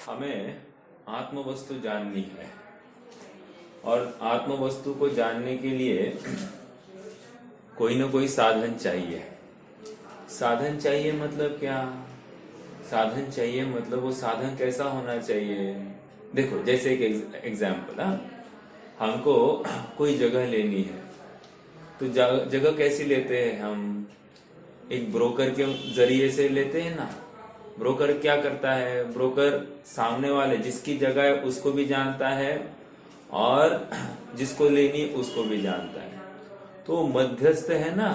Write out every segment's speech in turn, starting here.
हमें आत्मवस्तु जाननी है और आत्मवस्तु को जानने के लिए कोई ना कोई साधन चाहिए। साधन चाहिए मतलब क्या? साधन चाहिए मतलब वो साधन कैसा होना चाहिए? देखो, जैसे एक एग्जाम्पल, हमको कोई जगह लेनी है तो जगह कैसी लेते हैं हम? एक ब्रोकर के जरिए से लेते हैं ना। ब्रोकर क्या करता है? ब्रोकर सामने वाले जिसकी जगह है उसको भी जानता है और जिसको लेनी उसको भी जानता है। तो मध्यस्थ है ना,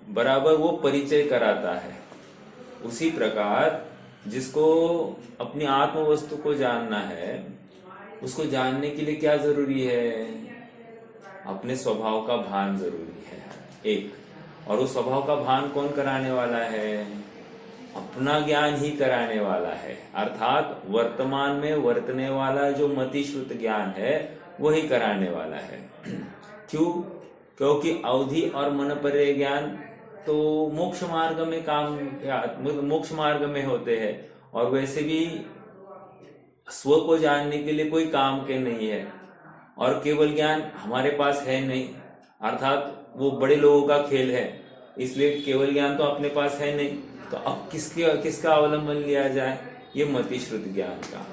बराबर वो परिचय कराता है। उसी प्रकार जिसको अपनी आत्म वस्तु को जानना है, उसको जानने के लिए क्या जरूरी है? अपने स्वभाव का भान जरूरी है, एक। और उस स्वभाव का भान कौन कराने वाला है? अपना ज्ञान ही कराने वाला है। अर्थात वर्तमान में वर्तने वाला जो मतिश्रुत ज्ञान है वही कराने वाला है। क्यों? क्योंकि अवधि और मनपर्य ज्ञान तो मोक्ष मार्ग में मोक्ष मार्ग में होते हैं और वैसे भी स्व को जानने के लिए कोई काम के नहीं है और केवल ज्ञान हमारे पास है नहीं, अर्थात वो बड़े लोगों का खेल है, इसलिए केवल ज्ञान तो अपने पास है नहीं। तो अब किसका अवलंबन लिया जाए? ये मतिश्रुत ज्ञान का।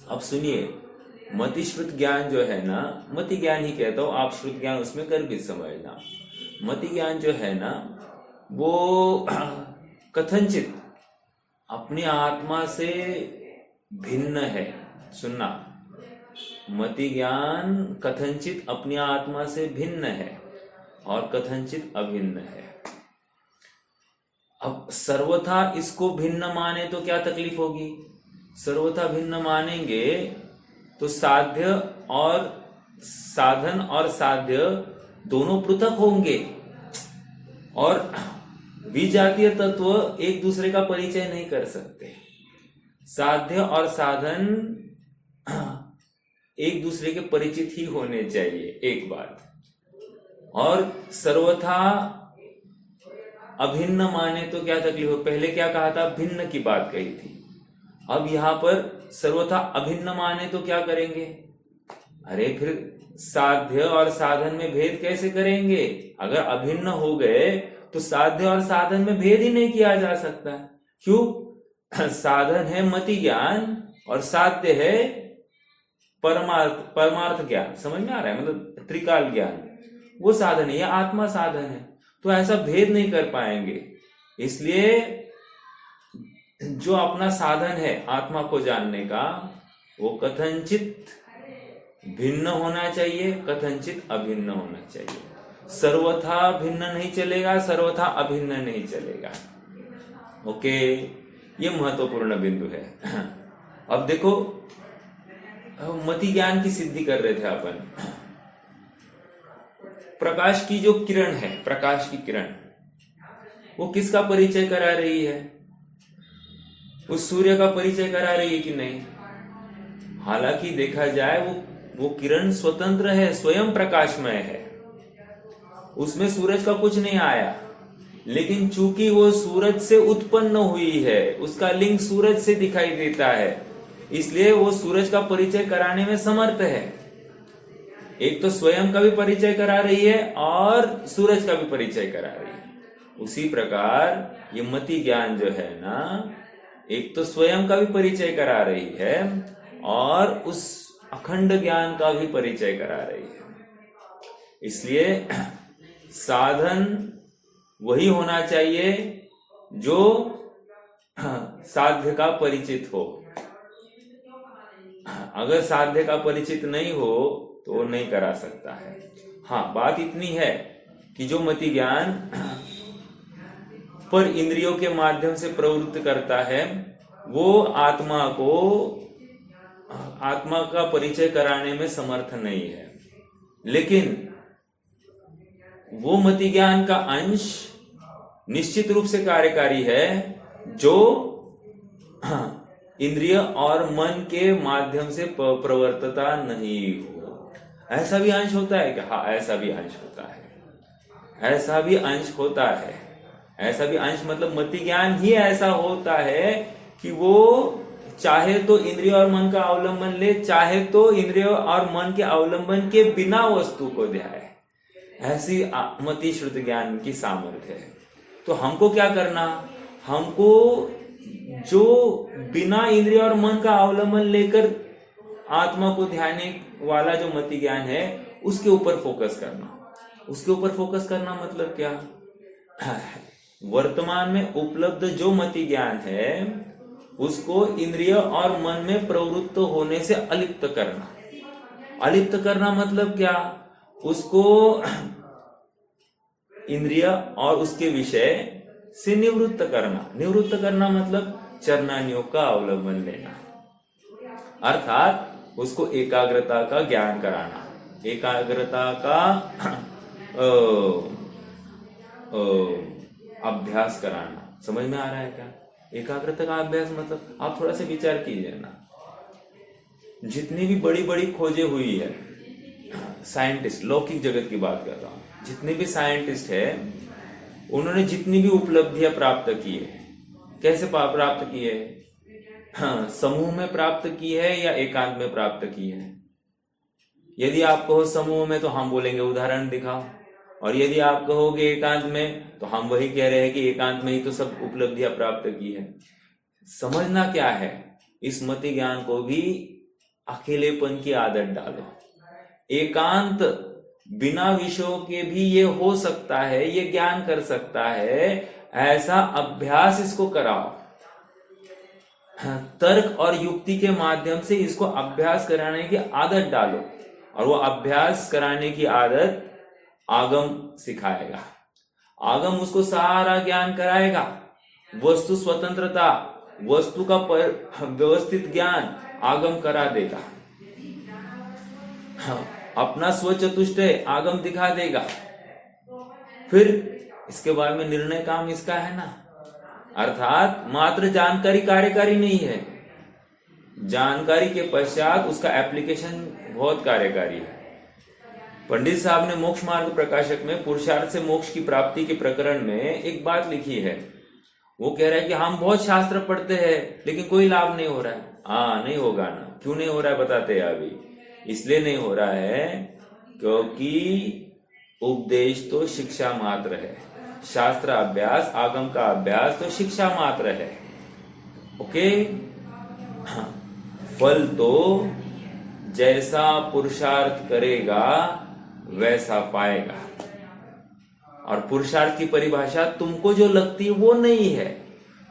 अब सुनिए, मतिश्रुत ज्ञान जो है ना, मति ज्ञान ही कहता हूं, आप श्रुत ज्ञान उसमें गर्भित समझना। मति ज्ञान जो है ना, वो कथनचित अपनी आत्मा से भिन्न है। सुनना, मति ज्ञान कथनचित अपनी आत्मा से भिन्न है और कथनचित अभिन्न है। अब सर्वथा इसको भिन्न माने तो क्या तकलीफ होगी? सर्वथा भिन्न मानेंगे तो साध्य और साधन और साध्य दोनों पृथक होंगे और विजातीय तत्व एक दूसरे का परिचय नहीं कर सकते। साध्य और साधन एक दूसरे के परिचित ही होने चाहिए, एक बात। और सर्वथा अभिन्न माने तो क्या तकलीफ हो? पहले क्या कहा था? भिन्न की बात कही थी। अब यहां पर सर्वथा अभिन्न माने तो क्या करेंगे? अरे फिर साध्य और साधन में भेद कैसे करेंगे? अगर अभिन्न हो गए तो साध्य और साधन में भेद ही नहीं किया जा सकता। क्यों? साधन है मति ज्ञान और साध्य है परमार्थ ज्ञान। समझ में आ रहा है? मतलब त्रिकाल ज्ञान, वो साधन है, या आत्मा साधन है। तो ऐसा भेद नहीं कर पाएंगे। इसलिए जो अपना साधन है आत्मा को जानने का, वो कथनचित भिन्न होना चाहिए, कथनचित अभिन्न होना चाहिए। सर्वथा भिन्न नहीं चलेगा, सर्वथा अभिन्न नहीं चलेगा। ओके, ये महत्वपूर्ण बिंदु है। अब देखो, मति ज्ञान की सिद्धि कर रहे थे अपन। प्रकाश की जो किरण है, प्रकाश की किरण, वो किसका परिचय करा रही है? उस सूर्य का परिचय करा रही है कि नहीं? हालांकि देखा जाए वो किरण स्वतंत्र है, स्वयं प्रकाशमय है, उसमें सूरज का कुछ नहीं आया। लेकिन चूंकि वो सूरज से उत्पन्न हुई है, उसका लिंग सूरज से दिखाई देता है, इसलिए वो सूरज का परिचय कराने में समर्थ है। एक तो स्वयं का भी परिचय करा रही है और सूरज का भी परिचय करा रही है। उसी प्रकार ये मति ज्ञान जो है ना, एक तो स्वयं का भी परिचय करा रही है और उस अखंड ज्ञान का भी परिचय करा रही है। इसलिए साधन वही होना चाहिए जो साध्य का परिचित हो। अगर साध्य का परिचित नहीं हो तो वो नहीं करा सकता है। हाँ, बात इतनी है कि जो मति ज्ञान पर इंद्रियों के माध्यम से प्रवृत्त करता है, वो आत्मा का परिचय कराने में समर्थ नहीं है। लेकिन वो मति ज्ञान का अंश निश्चित रूप से कार्यकारी है जो इंद्रिय और मन के माध्यम से प्रवर्तता नहीं हो। ऐसा भी अंश होता है क्या? हाँ, ऐसा भी अंश होता है। ऐसा भी अंश होता है। ऐसा भी अंश मतलब मति ज्ञान ही ऐसा होता है कि वो चाहे तो इंद्रिय और मन का अवलंबन ले, चाहे तो इंद्रिय और मन के अवलंबन के बिना वस्तु को ध्याए। ऐसी मति श्रुति ज्ञान की सामर्थ्य है। तो हमको क्या करना, हमको जो बिना इंद्रिय और मन का अवलंबन लेकर आत्मा को ध्याने वाला जो मति ज्ञान है उसके ऊपर फोकस करना। उसके ऊपर फोकस करना मतलब क्या, वर्तमान में उपलब्ध जो मति ज्ञान है उसको इंद्रिय और मन में प्रवृत्त होने से अलिप्त करना। अलिप्त करना मतलब क्या, उसको इंद्रिय और उसके विषय से निवृत्त करना। निवृत्त करना मतलब चरणानियोग का अवलंबन लेना, अर्थात उसको एकाग्रता का ज्ञान कराना, एकाग्रता का अभ्यास कराना। समझ में आ रहा है क्या? एकाग्रता का अभ्यास मतलब आप थोड़ा सा विचार कीजिए ना, जितनी भी बड़ी बड़ी खोजें हुई है, साइंटिस्ट, लौकिक जगत की बात कर रहा हूं, जितने भी साइंटिस्ट है उन्होंने जितनी भी उपलब्धियां प्राप्त की है, कैसे प्राप्त की है? हाँ, समूह में प्राप्त की है या एकांत में प्राप्त की है? यदि आप कहो समूह में तो हम बोलेंगे उदाहरण दिखाओ, और यदि आप कहोगे एकांत में तो हम वही कह रहे हैं कि एकांत में ही तो सब उपलब्धियां प्राप्त की है। समझना क्या है, इस मति ज्ञान को भी अकेलेपन की आदत डालो। एकांत बिना विषयों के भी ये हो सकता है, ये ज्ञान कर सकता है, ऐसा अभ्यास इसको कराओ। तर्क और युक्ति के माध्यम से इसको अभ्यास कराने की आदत डालो, और वो अभ्यास कराने की आदत आगम सिखाएगा। आगम उसको सारा ज्ञान कराएगा, वस्तु स्वतंत्रता, वस्तु का व्यवस्थित ज्ञान आगम करा देगा। अपना स्वचतुष्टय आगम दिखा देगा। फिर इसके बाद में निर्णय काम इसका है ना, अर्थात मात्र जानकारी कार्यकारी नहीं है, जानकारी के पश्चात उसका एप्लीकेशन बहुत कार्यकारी है। पंडित साहब ने मोक्ष मार्ग प्रकाशक में पुरुषार्थ से मोक्ष की प्राप्ति के प्रकरण में एक बात लिखी है। वो कह रहा है कि हम बहुत शास्त्र पढ़ते हैं लेकिन कोई लाभ नहीं हो रहा है। नहीं होगा ना, क्यों नहीं हो रहा है बताते हैं अभी। इसलिए नहीं हो रहा है क्योंकि उपदेश तो शिक्षा मात्र है, शास्त्र अभ्यास, आगम का अभ्यास तो शिक्षा मात्र है। ओके, फल तो जैसा पुरुषार्थ करेगा वैसा पाएगा। और पुरुषार्थ की परिभाषा तुमको जो लगती है वो नहीं है।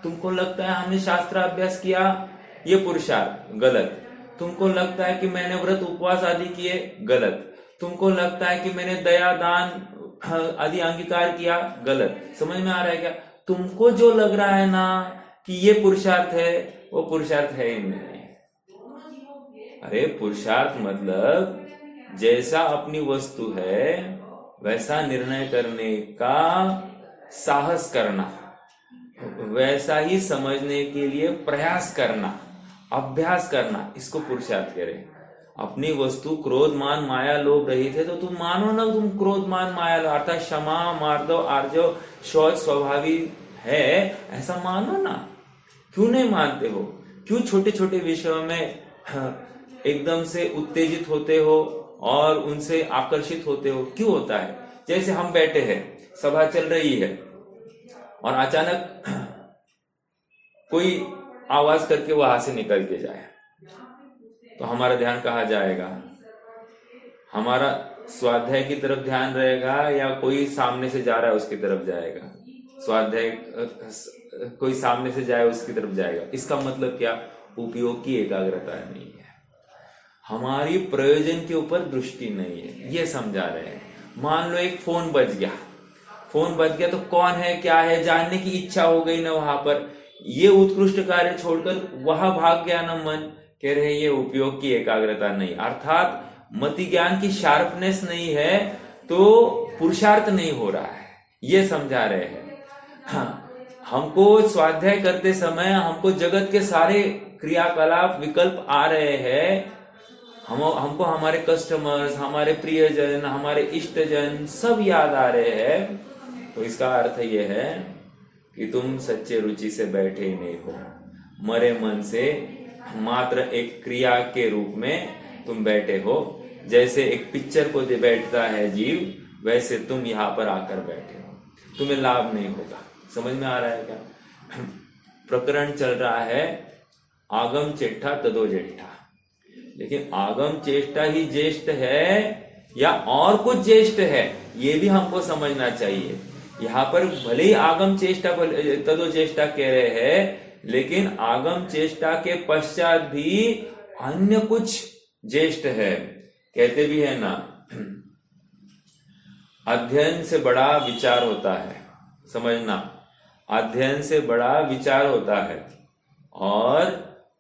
तुमको लगता है हमने शास्त्र अभ्यास किया, ये पुरुषार्थ, गलत। तुमको लगता है कि मैंने व्रत उपवास आदि किए, गलत। तुमको लगता है कि मैंने दया दान आदि अंगीकार किया, गलत। समझ में आ रहा है क्या? तुमको जो लग रहा है ना कि ये पुरुषार्थ है, वो पुरुषार्थ है ही नहीं। अरे पुरुषार्थ मतलब जैसा अपनी वस्तु है वैसा निर्णय करने का साहस करना, वैसा ही समझने के लिए प्रयास करना, अभ्यास करना, इसको पुरुषार्थ कह रहे। अपनी वस्तु क्रोध मान माया लोभ रहित है तो तुम मानो ना, तुम क्रोध मान माया अर्थात क्षमा मार्दव आर्जव शौच स्वाभाविक है, ऐसा मानो ना। क्यों नहीं मानते हो? क्यों छोटे छोटे विषयों में एकदम से उत्तेजित होते हो और उनसे आकर्षित होते हो? क्यों होता है? जैसे हम बैठे हैं, सभा चल रही है और अचानक कोई आवाज करके वहां से निकल के जाए तो हमारा ध्यान कहाँ जाएगा? हमारा स्वाध्याय की तरफ ध्यान रहेगा या कोई सामने से जा रहा है उसकी तरफ जाएगा? स्वाध्याय कोई सामने से जाए उसकी तरफ जाएगा। इसका मतलब क्या? उपयोग की एकाग्रता नहीं है, हमारी प्रयोजन के ऊपर दृष्टि नहीं है, ये समझा रहे हैं। मान लो एक फोन बज गया, फोन बज गया तो कौन है क्या है जानने की इच्छा हो गई ना, वहां पर ये उत्कृष्ट कार्य छोड़कर वहां भाग गया ना मन। कह रहे ये उपयोग की एकाग्रता नहीं, अर्थात मति ज्ञान की शार्पनेस नहीं है तो पुरुषार्थ नहीं हो रहा है, ये समझा रहे हैं। हाँ, हमको स्वाध्याय करते समय हमको जगत के सारे क्रियाकलाप विकल्प आ रहे हैं, हमको हमारे कस्टमर्स, हमारे प्रियजन, हमारे इष्टजन सब याद आ रहे हैं, तो इसका अर्थ यह है कि तुम सच्चे रुचि से बैठे ही नहीं हो, मरे मन से मात्र एक क्रिया के रूप में तुम बैठे हो। जैसे एक पिक्चर को दे बैठता है जीव, वैसे तुम यहाँ पर आकर बैठे हो, तुम्हें लाभ नहीं होगा। समझ में आ रहा है क्या? प्रकरण चल रहा है आगम चेष्टा तदो ज्येष्ठा, लेकिन आगम चेष्टा ही ज्येष्ठ है या और कुछ ज्येष्ठ है, ये भी हमको समझना चाहिए। यहाँ पर भले ही आगम चेष्टा तदो ज्येष्ठा कह रहे हैं, लेकिन आगम चेष्टा के पश्चात भी अन्य कुछ ज्येष्ठ है। कहते भी है ना, अध्ययन से बड़ा विचार होता है। समझना, अध्ययन से बड़ा विचार होता है और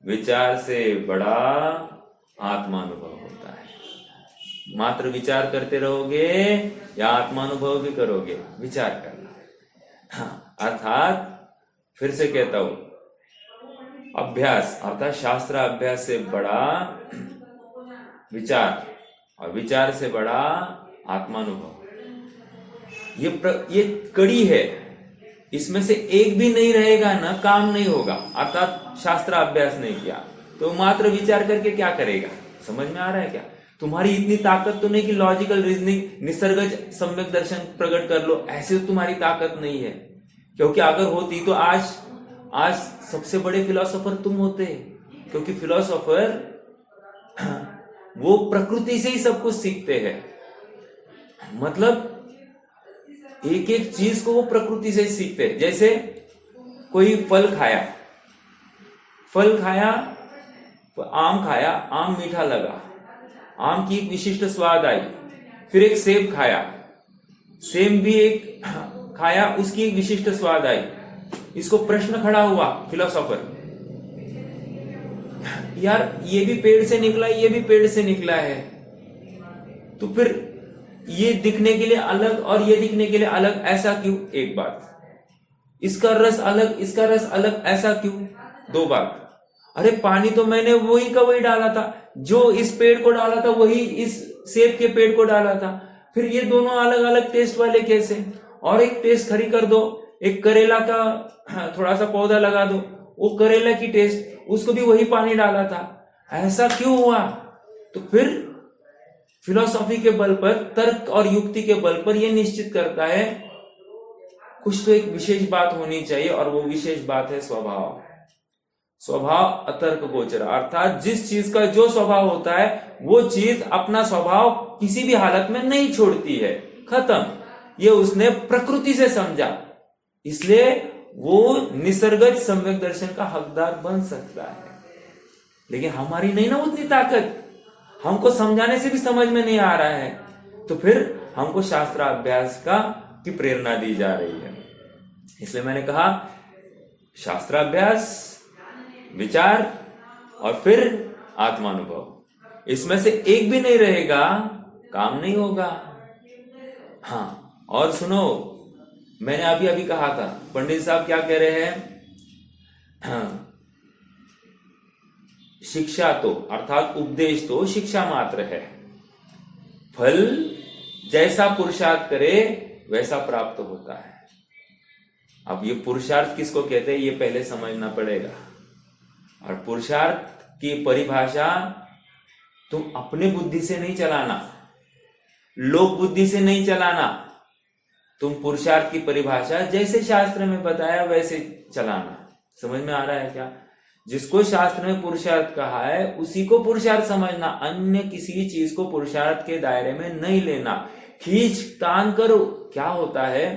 विचार से बड़ा आत्मानुभव होता है। मात्र विचार करते रहोगे या आत्मानुभव भी करोगे? विचार करना। हाँ, अर्थात फिर से कहता हूं, अभ्यास अर्थात शास्त्र अभ्यास से बड़ा विचार और विचार से बड़ा आत्मानुभव। ये कड़ी है, इसमें से एक भी नहीं रहेगा ना, काम नहीं होगा। अर्थात शास्त्र अभ्यास नहीं किया तो मात्र विचार करके क्या करेगा? समझ में आ रहा है क्या? तुम्हारी इतनी ताकत तो नहीं कि लॉजिकल रीजनिंग, निसर्गज सम्यक दर्शन प्रकट कर लो, ऐसे तो तुम्हारी ताकत नहीं है। क्योंकि अगर होती तो आज सबसे बड़े फिलोसोफर तुम होते। क्योंकि फिलोसोफर वो प्रकृति से ही सब कुछ सीखते हैं। मतलब एक एक चीज को वो प्रकृति से ही सीखते हैं। जैसे कोई फल खाया, आम खाया, आम मीठा लगा, आम की एक विशिष्ट स्वाद आई। फिर एक सेब खाया, सेब भी एक खाया, उसकी एक विशिष्ट स्वाद आई। इसको प्रश्न खड़ा हुआ फिलोसोफर, यार ये भी पेड़ से निकला, ये भी पेड़ से निकला है, तो फिर ये दिखने के लिए अलग और ये दिखने के लिए अलग, ऐसा क्यों? एक बात। इसका रस अलग, इसका रस अलग, ऐसा क्यों? दो बात। अरे पानी तो मैंने वही का वही डाला था, जो इस पेड़ को डाला था वही इस सेब के पेड़ को डाला था, फिर ये दोनों अलग अलग टेस्ट वाले कैसे? और एक टेस्ट खड़ी कर दो, एक करेला का थोड़ा सा पौधा लगा दो, वो करेला की टेस्ट, उसको भी वही पानी डाला था, ऐसा क्यों हुआ? तो फिर फिलॉसफी के बल पर, तर्क और युक्ति के बल पर यह निश्चित करता है कुछ तो एक विशेष बात होनी चाहिए, और वो विशेष बात है स्वभाव। स्वभाव अतर्क गोचर, अर्थात जिस चीज का जो स्वभाव होता है वो चीज अपना स्वभाव किसी भी हालत में नहीं छोड़ती है। खत्म। ये उसने प्रकृति से समझा, इसलिए वो निसर्गज सम्यक दर्शन का हकदार बन सकता है। लेकिन हमारी नहीं ना उतनी ताकत, हमको समझाने से भी समझ में नहीं आ रहा है, तो फिर हमको शास्त्र अभ्यास की प्रेरणा दी जा रही है। इसलिए मैंने कहा शास्त्र अभ्यास, विचार और फिर आत्मानुभव, इसमें से एक भी नहीं रहेगा, काम नहीं होगा। हाँ, और सुनो, मैंने अभी अभी कहा था, पंडित साहब क्या कह रहे हैं? हाँ, शिक्षा तो अर्थात उपदेश तो शिक्षा मात्र है, फल जैसा पुरुषार्थ करे वैसा प्राप्त होता है। अब ये पुरुषार्थ किसको कहते हैं ये पहले समझना पड़ेगा। और पुरुषार्थ की परिभाषा तुम अपने बुद्धि से नहीं चलाना, लोक बुद्धि से नहीं चलाना, तुम पुरुषार्थ की परिभाषा जैसे शास्त्र में बताया वैसे चलाना। समझ में आ रहा है क्या? जिसको शास्त्र में पुरुषार्थ कहा है उसी को पुरुषार्थ समझना, अन्य किसी चीज को पुरुषार्थ के दायरे में नहीं लेना। खींच तान करो, क्या होता है,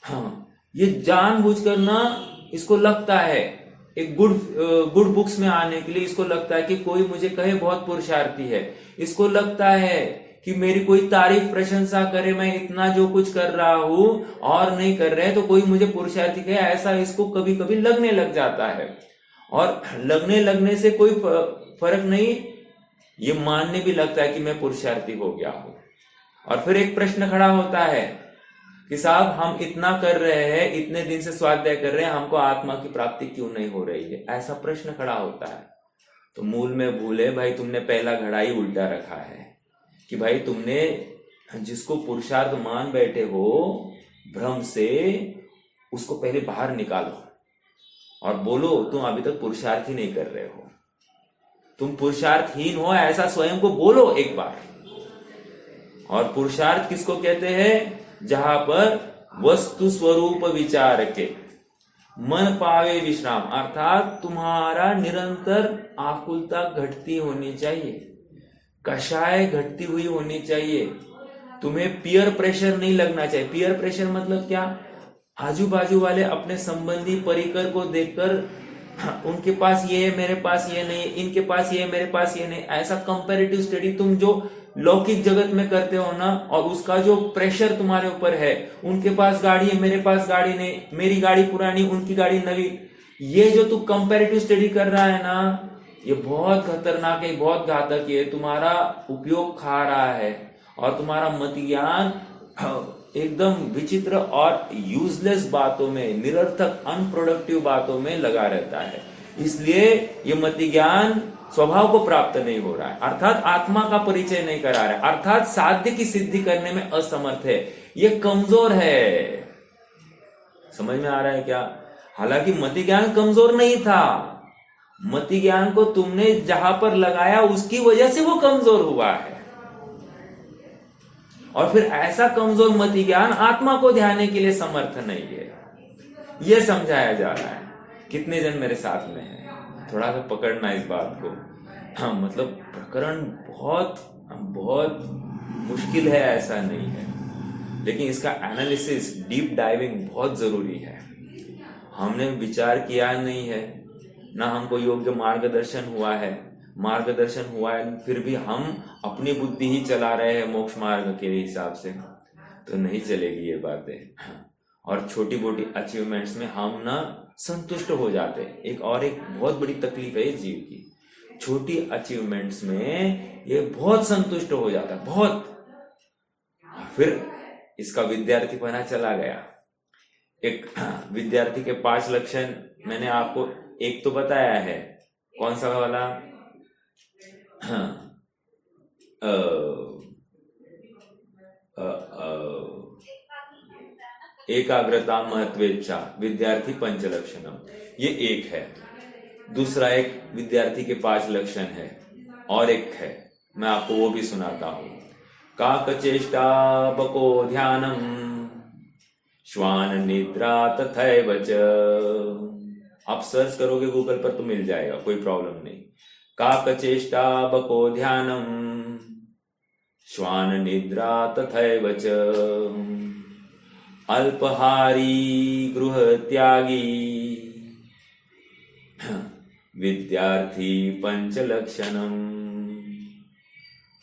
हाँ, ये जानबूझकर ना, इसको लगता है एक गुड बुक्स में आने के लिए, इसको लगता है कि कोई मुझे कहे बहुत पुरुषार्थी है, इसको लगता है कि मेरी कोई तारीफ प्रशंसा करे, मैं इतना जो कुछ कर रहा हूं और नहीं कर रहे तो कोई मुझे पुरुषार्थी कहे, ऐसा इसको कभी कभी लगने लग जाता है। और लगने से कोई फर्क नहीं, ये मानने भी लगता है कि मैं पुरुषार्थी हो गया हूं। और फिर एक प्रश्न खड़ा होता है कि साहब हम इतना कर रहे हैं, इतने दिन से स्वाध्याय कर रहे हैं, हमको आत्मा की प्राप्ति क्यों नहीं हो रही है? ऐसा प्रश्न खड़ा होता है। तो मूल में भूल है भाई, तुमने पहला घड़ा ही उल्टा रखा है कि भाई तुमने जिसको पुरुषार्थ मान बैठे हो भ्रम से, उसको पहले बाहर निकालो और बोलो तुम अभी तक पुरुषार्थ ही नहीं कर रहे हो। तुम पुरुषार्थहीन हो ऐसा स्वयं को बोलो एक बार। और पुरुषार्थ किसको कहते हैं? जहां पर वस्तु स्वरूप विचार के मन पावे विश्राम, अर्थात तुम्हारा निरंतर आकुलता घटती होनी चाहिए, कषाय घटती हुई होनी चाहिए, तुम्हें पीयर प्रेशर नहीं लगना चाहिए। पीयर प्रेशर मतलब क्या? आजू बाजू वाले अपने संबंधी परिकर को देखकर उनके पास ये है मेरे पास ये नहीं, इनके पास ये है मेरे पास ये नहीं, ऐसा कंपैरेटिव स्टडी तुम जो लौकिक जगत में करते हो ना, और उसका जो प्रेशर तुम्हारे ऊपर है, उनके पास गाड़ी है मेरे पास गाड़ी नहीं, मेरी गाड़ी पुरानी उनकी गाड़ी नवी, ये जो तू कंपैरेटिव स्टडी कर रहा है ना, ये बहुत खतरनाक है, बहुत घातक है, तुम्हारा उपयोग खा रहा है और तुम्हारा मत ज्ञान एकदम विचित्र और यूजलेस बातों में, निरर्थक अनप्रोडक्टिव बातों में लगा रहता है। इसलिए ये मत ज्ञान स्वभाव को प्राप्त नहीं हो रहा है, अर्थात आत्मा का परिचय नहीं करा रहा है, अर्थात साध्य की सिद्धि करने में असमर्थ है, ये कमजोर है। समझ में आ रहा है क्या? हालांकि मति ज्ञान कमजोर नहीं था, मति ज्ञान को तुमने जहां पर लगाया उसकी वजह से वो कमजोर हुआ है। और फिर ऐसा कमजोर मति ज्ञान आत्मा को ध्याने के लिए समर्थ नहीं है, यह समझाया जा रहा है। कितने जन मेरे साथ में है? थोड़ा सा पकड़ना इस बात को। हाँ, मतलब प्रकरण बहुत बहुत मुश्किल है ऐसा नहीं है, लेकिन इसका एनालिसिस, डीप डाइविंग बहुत जरूरी है। हमने विचार किया नहीं है ना, हमको योग्य मार्गदर्शन हुआ है, मार्गदर्शन हुआ है फिर भी हम अपनी बुद्धि ही चला रहे हैं मोक्ष मार्ग के हिसाब से, तो नहीं चलेगी ये बातें। और छोटी मोटी अचीवमेंट्स में हम ना संतुष्ट हो जाते हैं। एक बहुत बड़ी तकलीफ है इस जीव की, छोटी अचीवमेंट्स में ये बहुत संतुष्ट हो जाता है, बहुत। फिर इसका विद्यार्थीपना चला गया। एक विद्यार्थी के 5 लक्षण मैंने आपको एक तो बताया है, कौन सा वाला? एकाग्रता, महत्वेच्छा, विद्यार्थी पंचलक्षणम, ये एक है। दूसरा एक विद्यार्थी के 5 लक्षण है, और एक है, मैं आपको वो भी सुनाता हूं। काकचेष्टा बको ध्यानम, श्वान निद्रा तथैव च। आप सर्च करोगे गूगल पर तो मिल जाएगा, कोई प्रॉब्लम नहीं। काकचेष्टा बको ध्यानम, श्वान निद्रा तथैव च। अल्पहारी गृह त्यागी, विद्यार्थी पंचलक्षणम।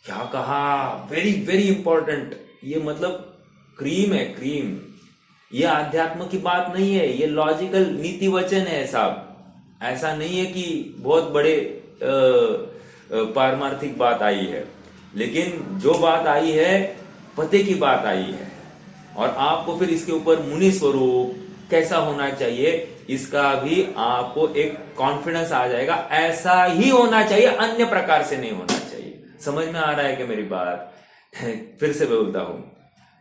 क्या कहा? Very very important. ये मतलब क्रीम है, क्रीम। ये आध्यात्म की बात नहीं है, ये लॉजिकल नीति वचन है साहब। ऐसा नहीं है कि बहुत बड़े पारमार्थिक बात आई है, लेकिन जो बात आई है पते की बात आई है। और आपको फिर इसके ऊपर मुनि स्वरूप कैसा होना चाहिए, इसका भी आपको एक कॉन्फिडेंस आ जाएगा। ऐसा ही होना चाहिए, अन्य प्रकार से नहीं होना चाहिए। समझ में आ रहा है कि मेरी बात? फिर से बोलता हूं।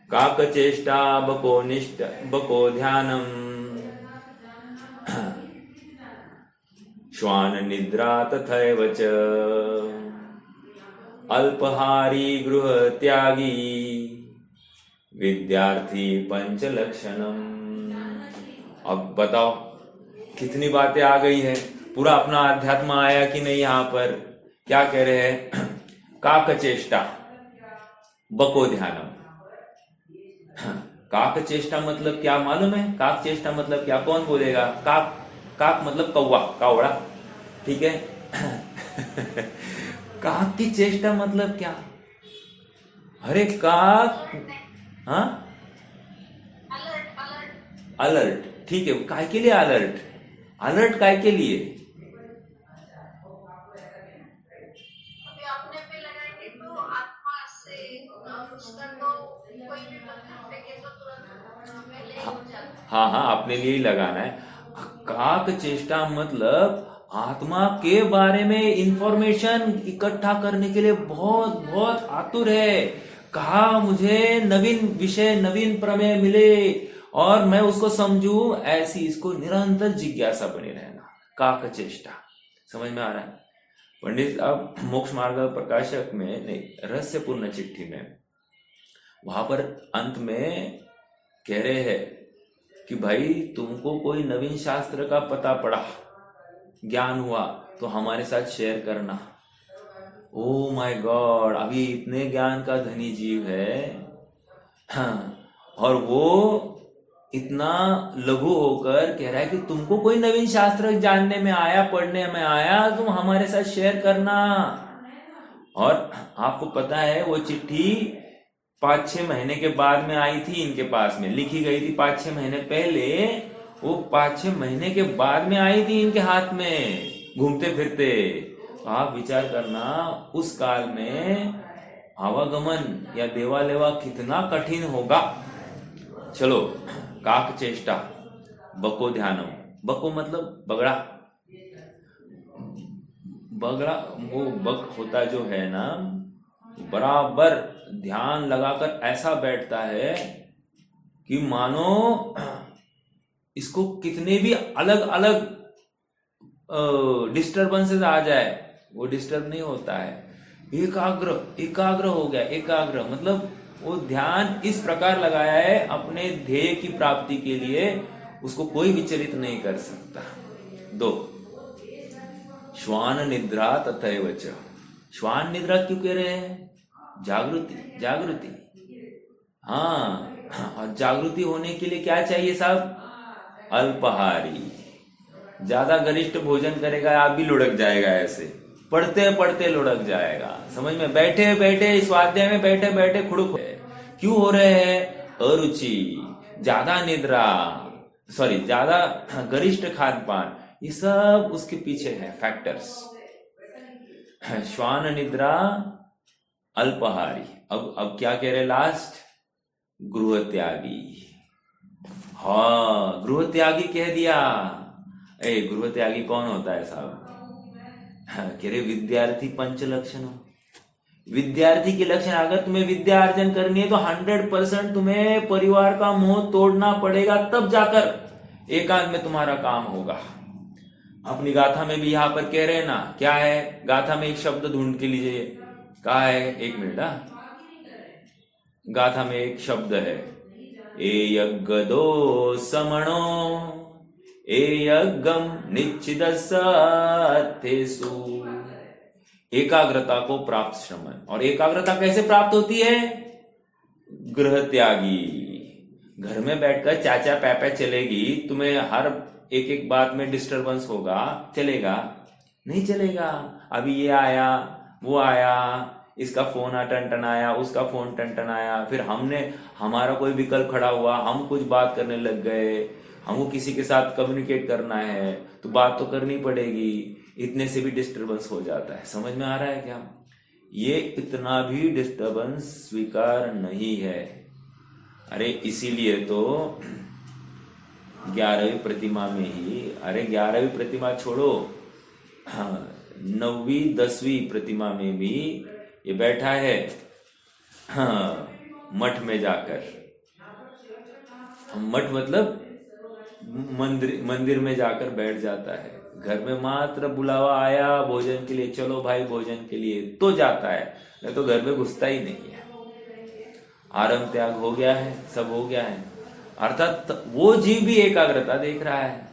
काकचेष्टा बको निष्ठ बको ध्यानम, श्वान निद्रा तथैव च। अल्पहारी गृह त्यागी, विद्यार्थी पंचलक्षणम। अब बताओ कितनी बातें आ गई है, पूरा अपना अध्यात्म आया कि नहीं? यहां पर क्या कह रहे हैं? काकचेष्टा बको ध्यानम। काक चेष्टा मतलब क्या मालूम है? काक चेष्टा मतलब क्या? कौन बोलेगा? काक, काक मतलब कौवा, कावड़ा, ठीक है। काक की चेष्टा मतलब क्या? अरे काक, हाँ, अलर्ट, ठीक है। काय के लिए अलर्ट? अलर्ट काय के लिए? अपने पे लगाएंगे तो आत्मा से उसका तो कोई भी पत्थर फेंके तो तुरंत पहले ही हो जाता है। हाँ, अपने लिए ही लगाना है। काक चेष्टा मतलब आत्मा के बारे में इंफॉर्मेशन इकट्ठा करने के लिए बहुत बहुत आतुर है। कहा मुझे नवीन विषय, नवीन प्रमेय मिले और मैं उसको समझूं, ऐसी इसको निरंतर जिज्ञासा बनी रहना, काक चेष्टा। समझ में आ रहा है? पंडित अब मोक्ष मार्ग प्रकाशक में नहीं, रहस्यपूर्ण चिट्ठी में वहां पर अंत में कह रहे हैं कि भाई तुमको कोई नवीन शास्त्र का पता पड़ा, ज्ञान हुआ, तो हमारे साथ शेयर करना। ओ माय गॉड, अभी इतने ज्ञान का धनी जीव है, हाँ, और वो इतना लघु होकर कह रहा है कि तुमको कोई नवीन शास्त्र जानने में आया, पढ़ने में आया, तुम हमारे साथ शेयर करना। और आपको पता है वो चिट्ठी 5-6 महीने के बाद में आई थी, इनके पास में लिखी गई थी 5-6 महीने पहले, वो 5-6 महीने के बाद में आई थी इनके हाथ में घूमते फिरते। आप विचार करना उस काल में आवागमन या देवा लेवा कितना कठिन होगा। चलो, काक चेष्टा बको ध्यानम, बको मतलब बगड़ा, बगड़ा वो बक होता जो है ना, बराबर ध्यान लगाकर ऐसा बैठता है कि मानो इसको कितने भी अलग अलग डिस्टर्बेंसेस आ जाए वो डिस्टर्ब नहीं होता है। एकाग्र हो गया, एकाग्र मतलब वो ध्यान इस प्रकार लगाया है अपने ध्येय की प्राप्ति के लिए, उसको कोई विचलित नहीं कर सकता। 2 श्वान निद्रा तथैव च, श्वान निद्रा क्यों कह रहे हैं? जागृति। हाँ, और जागृति होने के लिए क्या चाहिए साहब? अल्पाहारी। ज्यादा गरिष्ठ भोजन करेगा आप भी लुढ़क जाएगा, ऐसे पढ़ते पढ़ते लुढ़क जाएगा। समझ में? बैठे बैठे स्वाध्याय में बैठे बैठे खुड़क क्यों हो रहे हैं? अरुचि, ज्यादा निद्रा, सॉरी ज्यादा गरिष्ठ खान पान, ये सब उसके पीछे है फैक्टर्स। श्वान निद्रा अल्पाहारी। अब क्या कह रहे लास्ट? गृह त्यागी। हाँ, गृह त्यागी कह दिया। गृह त्यागी कौन होता है साहब? कह रहे विद्यार्थी पंच लक्षण। विद्यार्थी के लक्षण, अगर तुम्हें विद्या अर्जन करनी है तो 100% तुम्हें परिवार का मोह तोड़ना पड़ेगा, तब जाकर एकांत में तुम्हारा काम होगा। अपनी गाथा में भी यहां पर कह रहे हैं ना, क्या है गाथा में? एक शब्द ढूंढ के लीजिए, कहा है? 1 मिनट। गाथा में एक शब्द है, ए यज्ञदो समणो ए यज्ञम निश्चिदसत्यसु। एकाग्रता को प्राप्त श्रमण। और एकाग्रता कैसे प्राप्त होती है? गृह त्यागी। घर में बैठकर चाचा पैपा चलेगी, तुम्हें हर एक एक बात में डिस्टरबेंस होगा, चलेगा? नहीं चलेगा। अभी ये आया, वो आया, इसका फोन टन आया, उसका फोन टन आया, फिर हमारा कोई विकल्प खड़ा हुआ, हम कुछ बात करने लग गए, हमको किसी के साथ कम्युनिकेट करना है तो बात तो करनी पड़ेगी, इतने से भी डिस्टरबेंस हो जाता है। समझ में आ रहा है क्या? ये इतना भी डिस्टरबेंस स्वीकार नहीं है। अरे इसीलिए तो 11वीं प्रतिमा में ही, अरे 11वीं प्रतिमा छोड़ो, 9वीं 10वीं प्रतिमा में भी ये बैठा है, हाँ, मठ में जाकर। मठ मतलब मंदिर में जाकर बैठ जाता है। घर में मात्र बुलावा आया भोजन के लिए, चलो भाई भोजन के लिए, तो जाता है, नहीं तो घर में घुसता ही नहीं है। आरंभ त्याग हो गया है, सब हो गया है, अर्थात वो जीव भी एकाग्रता देख रहा है।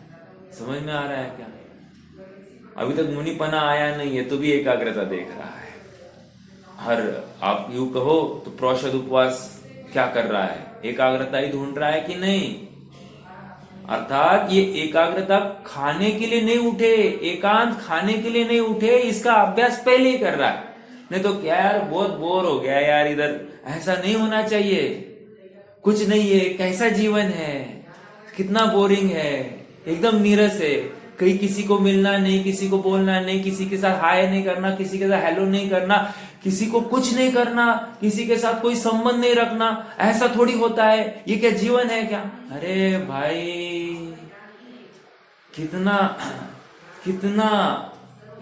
समझ में आ रहा है क्या? अभी तक मुनिपना आया नहीं है तो भी एकाग्रता देख रहा है। हर आप यूं कहो तो प्रोषद उपवास क्या कर रहा है? एकाग्रता ही ढूंढ रहा है कि नहीं? अर्थात ये एकाग्रता खाने के लिए नहीं उठे, एकांत खाने के लिए नहीं उठे, इसका अभ्यास पहले ही कर रहा है। नहीं तो क्या यार, बहुत बोर हो गया यार इधर, ऐसा नहीं होना चाहिए। कुछ नहीं है, कैसा जीवन है, कितना बोरिंग है, एकदम नीरस है, कहीं किसी को मिलना नहीं, किसी को बोलना नहीं, किसी के साथ हाय नहीं करना, किसी के साथ हेलो नहीं करना, किसी को कुछ नहीं करना, किसी के साथ कोई संबंध नहीं रखना। ऐसा थोड़ी होता है, ये क्या जीवन है क्या? अरे भाई, कितना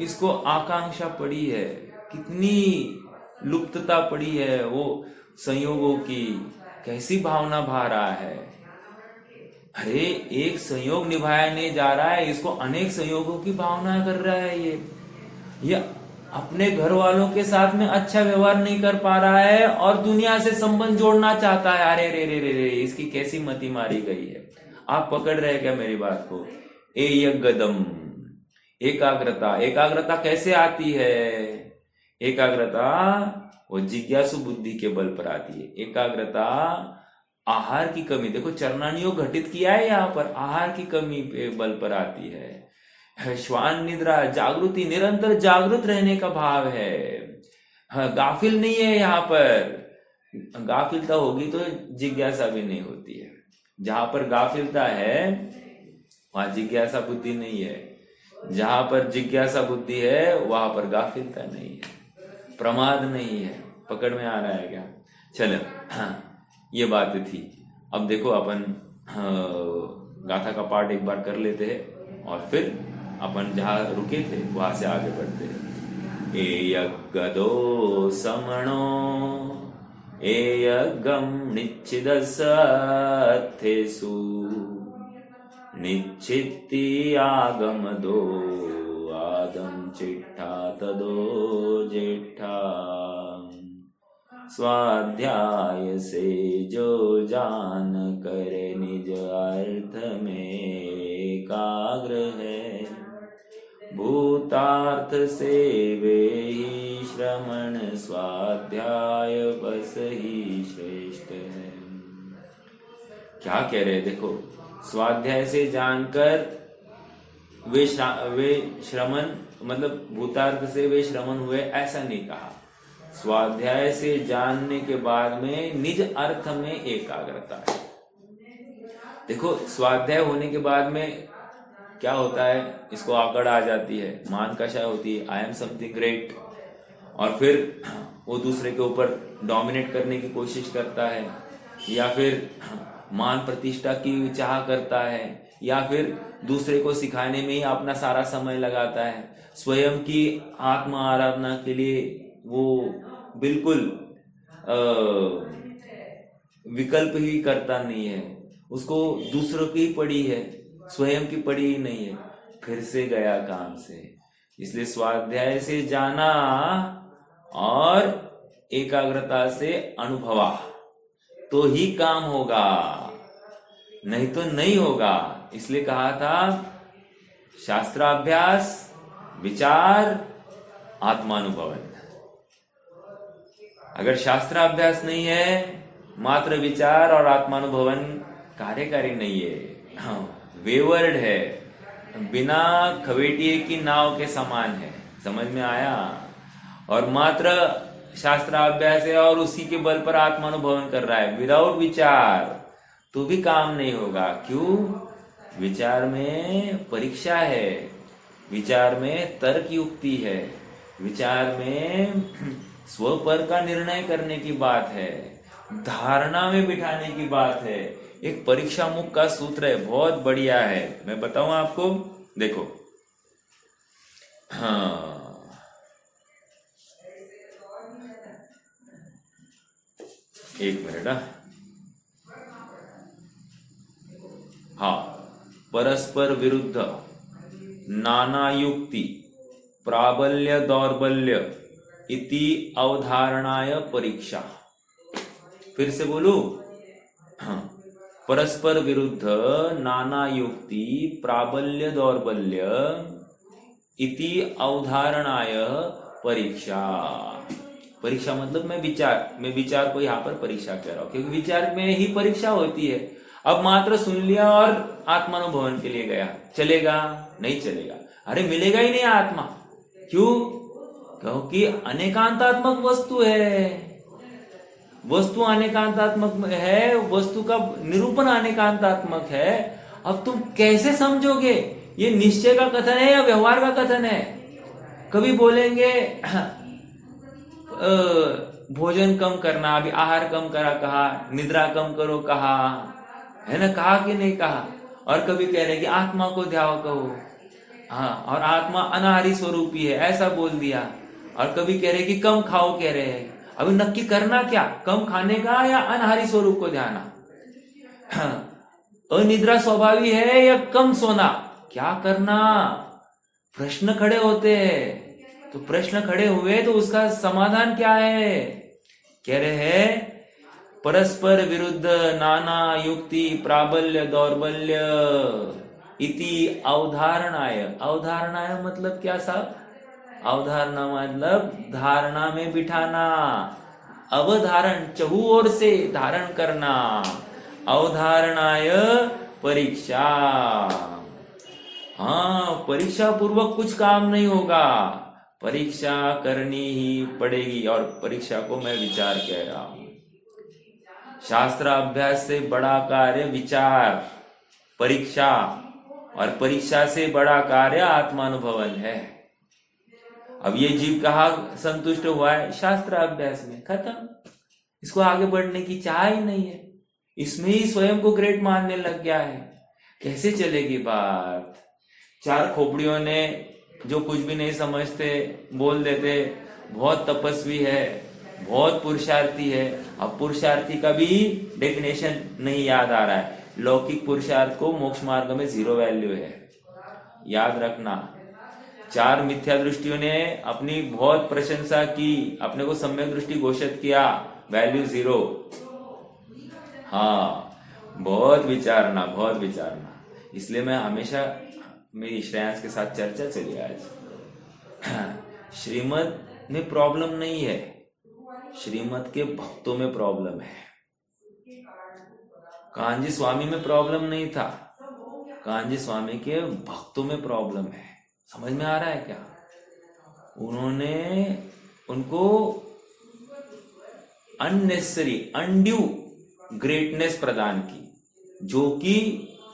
इसको आकांक्षा पड़ी है, कितनी लुप्तता पड़ी है, वो संयोगों की कैसी भावना भा रहा है। अरे एक संयोग निभाया नहीं जा रहा है, इसको अनेक संयोगों की भावना कर रहा है। ये अपने घर वालों के साथ में अच्छा व्यवहार नहीं कर पा रहा है और दुनिया से संबंध जोड़ना चाहता है। अरे रे रे रे रे, इसकी कैसी मति मारी गई है। आप पकड़ रहे हैं क्या मेरी बात को? ए यज्ञदम, एकाग्रता। एकाग्रता कैसे आती है? एकाग्रता वो जिज्ञासु बुद्धि के बल पर आती है। एकाग्रता आहार की कमी, देखो चरणानियों घटित किया है यहाँ पर, आहार की कमी पे बल पर आती है। श्वान निद्रा, जागृति, निरंतर जागृत रहने का भाव है। हाँ, गाफिल नहीं है यहाँ पर। गाफिलता होगी तो जिज्ञासा भी नहीं होती है। जहां पर गाफिलता है वहां जिज्ञासा बुद्धि नहीं है। जहां पर जिज्ञासा बुद्धि है वहां पर गाफिलता नहीं है, प्रमाद नहीं है। पकड़ में आ रहा है क्या? चलो, हाँ, ये बात थी। अब देखो अपन गाथा का पाठ एक बार कर लेते हैं और फिर अपन जहां रुके थे वहां से आगे बढ़ते हैं। ए यज्ञदो समणो ए यज्ञम निश्चिदस्यर्थेषु निश्चित्ति आगमदो आदम चिट्ठा तदो जेठा। स्वाध्याय से जो जान करे निज अर्थ में एकाग्र है, भूतार्थ से वे ही श्रमण स्वाध्याय बस ही श्रेष्ठ है। क्या कह रहे हैं देखो, स्वाध्याय से जानकर वे श्रमण, मतलब भूतार्थ से वे श्रमण हुए, ऐसा नहीं कहा। स्वाध्याय से जानने के बाद में निज अर्थ में एकाग्रता है। देखो स्वाध्याय होने के बाद में क्या होता है, इसको आकड़ आ जाती है, मान कषा होती है, आई एम समथिंग ग्रेट, और फिर वो दूसरे के ऊपर डोमिनेट करने की कोशिश करता है, या फिर मान प्रतिष्ठा की चाह करता है, या फिर दूसरे को सिखाने में ही अपना सारा समय लगाता है। स्वयं की आत्म आराधना के लिए वो बिल्कुल विकल्प ही करता नहीं है, उसको दूसरों की पड़ी है, स्वयं की पड़ी ही नहीं है। फिर से गया काम से। इसलिए स्वाध्याय से जाना और एकाग्रता से अनुभवा तो ही काम होगा, नहीं तो नहीं होगा। इसलिए कहा था शास्त्राभ्यास, विचार, आत्मानुभवन। अगर शास्त्राभ्यास नहीं है, मात्र विचार और आत्मानुभवन कार्यकारी नहीं है, हाँ, वेवर्ड है, बिना खवेटिए की नाव के समान है। समझ में आया? और मात्र शास्त्राभ्यास है और उसी के बल पर आत्मानुभवन कर रहा है, विदाउट विचार, तो भी काम नहीं होगा। क्यों? विचार में परीक्षा है, विचार में तर्क युक्ति है, विचार में स्व पर का निर्णय करने की बात है, धारणा में बिठाने की बात है। एक परीक्षा मुख का सूत्र है, बहुत बढ़िया है, मैं बताऊं आपको। देखो, हाँ, एक मिनट, हाँ, परस्पर विरुद्ध नाना युक्ति प्राबल्य दौर्बल्य इति अवधारणाय परीक्षा। फिर से बोलू, हाँ, परस्पर विरुद्ध नाना युक्ति प्राबल्य दौर्बल्य इति अवधारणाय परीक्षा। परीक्षा मतलब मैं विचार को यहाँ पर परीक्षा कह रहा हूं, क्योंकि विचार में ही परीक्षा होती है। अब मात्र सुन लिया और आत्मानुभवन के लिए गया, चलेगा? नहीं चलेगा। अरे मिलेगा ही नहीं आत्मा। क्यों? क्योंकि अनेकांतात्मक वस्तु है, वस्तु अनेकांतात्मक है, वस्तु का निरूपण अनेकांतात्मक है। अब तुम कैसे समझोगे? ये निश्चय का कथन है या व्यवहार का कथन है? कभी बोलेंगे भोजन कम करना, अभी आहार कम करा कहा, निद्रा कम करो कहा, है ना, कहा कि नहीं कहा? और कभी कह रहे कि आत्मा को ध्यान कहो, हाँ, और आत्मा अनाहरी स्वरूपी है, ऐसा बोल दिया। और कभी कह रहे कि कम खाओ कह रहे हैं। अभी नक्की करना क्या, कम खाने का या अनाहरी स्वरूप को ध्यान? अनिद्रा स्वभावी है या कम सोना, क्या करना? प्रश्न खड़े होते हैं। तो प्रश्न खड़े हुए तो उसका समाधान क्या है? कह रहे हैं परस्पर विरुद्ध नाना युक्ति प्राबल्य दौर्बल्य इति अवधारणाय। अवधारणाय मतलब क्या साहब? अवधारणा मतलब धारणा में बिठाना, अवधारण चहु ओर से धारण करना, अवधारणाय परीक्षा। हाँ, परीक्षा पूर्वक कुछ काम नहीं होगा, परीक्षा करनी ही पड़ेगी। और परीक्षा को मैं विचार कह रहा हूं। शास्त्र अभ्यास से बड़ा कार्य विचार, परीक्षा, और परीक्षा से बड़ा कार्य आत्मानुभवन है। अब ये जीव कहाँ संतुष्ट हुआ है? शास्त्र अभ्यास में, खत्म। इसको आगे बढ़ने की चाह ही नहीं है, इसमें ही स्वयं को ग्रेट मानने लग गया है। कैसे चलेगी बात? चार खोपड़ियों ने जो कुछ भी नहीं समझते बोल देते बहुत तपस्वी है, बहुत पुरुषार्थी है। अब पुरुषार्थी का भी डेफिनेशन नहीं याद आ रहा है। लौकिक पुरुषार्थ को मोक्ष मार्ग में 0 वैल्यू है, याद रखना। चार मिथ्या दृष्टियों ने अपनी बहुत प्रशंसा की, अपने को सम्यक दृष्टि घोषित किया, वैल्यू 0। हाँ, बहुत विचारना, बहुत विचारना। इसलिए मैं हमेशा मेरी श्रेयांश के साथ चर्चा चली आज। श्रीमद में प्रॉब्लम नहीं है, श्रीमद के भक्तों में प्रॉब्लम है। कान्जी स्वामी में प्रॉब्लम नहीं था, कान्जी स्वामी के भक्तों में प्रॉब्लम है। समझ में आ रहा है क्या? उन्होंने उनको अननेसेसरी अनड्यू ग्रेटनेस प्रदान की, जो कि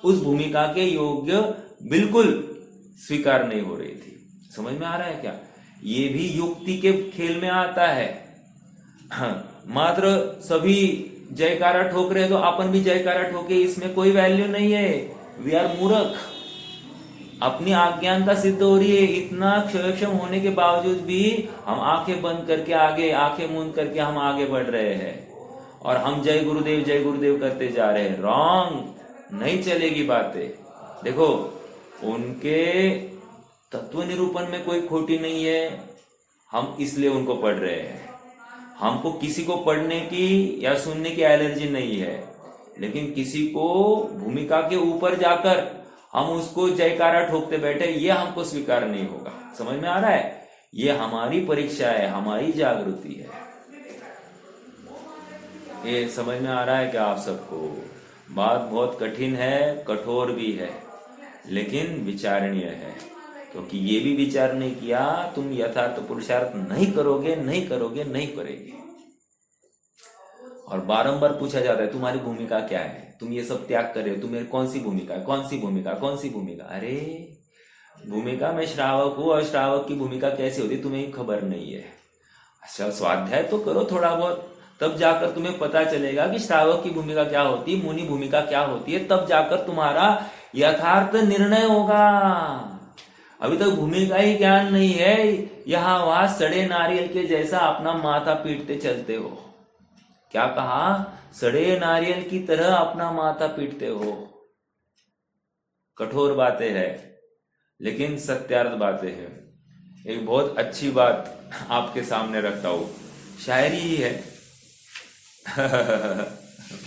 उस भूमिका के योग्य बिल्कुल स्वीकार नहीं हो रही थी। समझ में आ रहा है क्या? ये भी युक्ति के खेल में आता है। मात्र सभी जयकारा ठोक रहे तो अपन भी जयकारा ठोके, इसमें कोई वैल्यू नहीं है। वी आर मूर्ख, अपनी अज्ञानता सिद्ध हो रही है। इतना क्षयक्षम होने के बावजूद भी हम आंखें बंद करके आगे, आंखें मूंद करके हम आगे बढ़ रहे हैं, और हम जय गुरुदेव करते जा रहे हैं। रॉन्ग, नहीं चलेगी बातें। देखो, उनके तत्व निरूपण में कोई खोटी नहीं है, हम इसलिए उनको पढ़ रहे हैं। हमको किसी को पढ़ने की या सुनने की एलर्जी नहीं है, लेकिन किसी को भूमिका के ऊपर जाकर हम उसको जयकारा ठोकते बैठे, ये हमको स्वीकार नहीं होगा। समझ में आ रहा है? ये हमारी परीक्षा है, हमारी जागृति है। ये समझ में आ रहा है क्या आप सबको? बात बहुत कठिन है, कठोर भी है, लेकिन विचारणीय है। क्योंकि ये भी विचार नहीं किया, तुम यथार्थ पुरुषार्थ नहीं करोगे, नहीं करोगे, नहीं करेंगे। और बारंबार पूछा जाता है तुम्हारी भूमिका क्या है, तुम ये सब त्याग कर रहे हो, तुम्हें कौन सी भूमिका, कौन सी भूमिका, कौन सी भूमिका? अरे भूमिका में श्रावक हूं, और श्रावक की भूमिका कैसी होती तुम्हें खबर नहीं है। अच्छा, स्वाध्याय तो करो थोड़ा बहुत, तब जाकर तुम्हें पता चलेगा कि श्रावक की भूमिका क्या होती, मुनि भूमिका क्या होती है। तब जाकर तुम्हारा यथार्थ निर्णय होगा। अभी तक भूमिका ही ज्ञान नहीं है, यहां वहां सड़े नारियल के जैसा अपना माथा पीटते चलते हो। क्या कहा? सड़े नारियल की तरह अपना माथा पीटते हो। कठोर बातें हैं, लेकिन सत्यार्थ बातें हैं। एक बहुत अच्छी बात आपके सामने रखता हूं, शायरी ही है।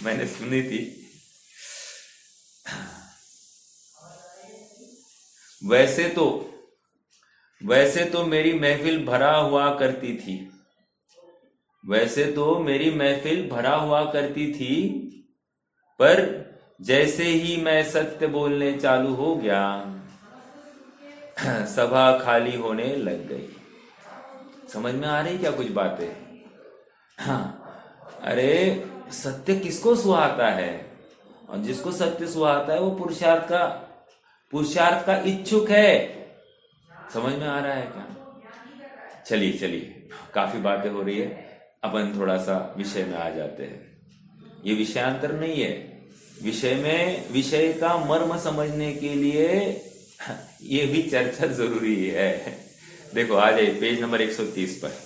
मैंने सुनी थी। वैसे तो मेरी महफिल भरा हुआ करती थी, वैसे तो मेरी महफिल भरा हुआ करती थी, पर जैसे ही मैं सत्य बोलने चालू हो गया, सभा खाली होने लग गई। समझ में आ रही क्या कुछ बातें? हाँ, अरे सत्य किसको सुहाता है? और जिसको सत्य सुहाता है वो पुरुषार्थ का इच्छुक है। समझ में आ रहा है क्या? चलिए, काफी बातें हो रही है, अपन थोड़ा सा विषय में आ जाते हैं। ये विषयांतर नहीं है, विषय का मर्म समझने के लिए ये भी चर्चा जरूरी है। देखो, आ जाइए पेज नंबर 130 पर।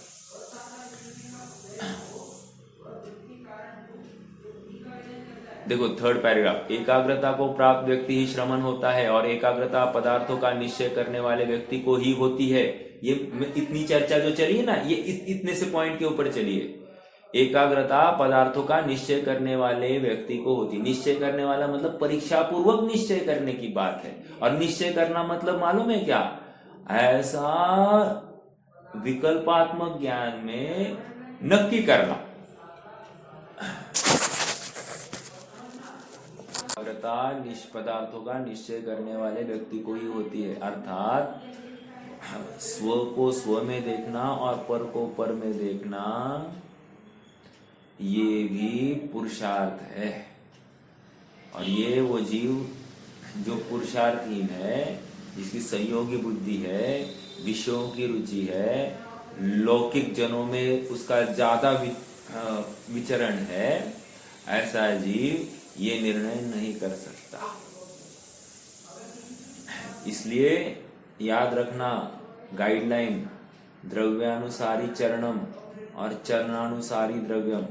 देखो, 3rd पैराग्राफ। एकाग्रता को प्राप्त व्यक्ति ही श्रमण होता है, और एकाग्रता पदार्थों का निश्चय करने वाले व्यक्ति को ही होती है। ये इतनी चर्चा जो चली है ना, ये इतने से पॉइंट के ऊपर चली है। एकाग्रता पदार्थों का निश्चय करने वाले व्यक्ति को होती है। निश्चय करने वाला मतलब परीक्षा पूर्वक निश्चय करने की बात है। और निश्चय करना मतलब मालूम है क्या? ऐसा विकल्पात्मक ज्ञान में नक्की करना। एकाग्रता पदार्थों का निश्चय करने वाले व्यक्ति को ही होती है, अर्थात स्व को स्व में देखना और पर को पर में देखना, ये भी पुरुषार्थ है। और ये वो जीव जो पुरुषार्थहीन है, जिसकी संयोगी बुद्धि है, विषयों की रुचि है, लौकिक जनों में उसका ज्यादा विचरण है, ऐसा जीव ये निर्णय नहीं कर सकता। इसलिए याद रखना गाइडलाइन, द्रव्यानुसारी चरणम और चरणानुसारी द्रव्यम।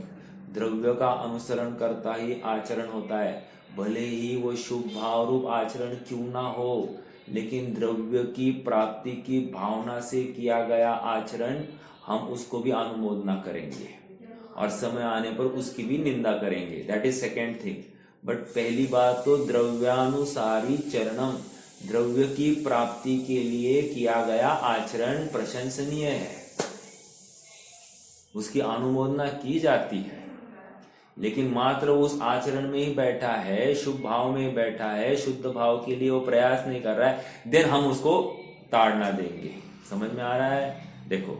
द्रव्य का अनुसरण करता ही आचरण होता है, भले ही वो शुभ भाव रूप आचरण क्यों ना हो, लेकिन द्रव्य की प्राप्ति की भावना से किया गया आचरण हम उसको भी अनुमोदना करेंगे और समय आने पर उसकी भी निंदा करेंगे। That is second thing. But पहली बात तो द्रव्यानुसारी चरणम, द्रव्य की प्राप्ति के लिए किया गया आचरण प्रशंसनीय है, उसकी अनुमोदना की जाती है। लेकिन मात्र उस आचरण में ही बैठा है, शुभ भाव में बैठा है, शुद्ध भाव के लिए वो प्रयास नहीं कर रहा है, देन हम उसको ताड़ना देंगे। समझ में आ रहा है? देखो,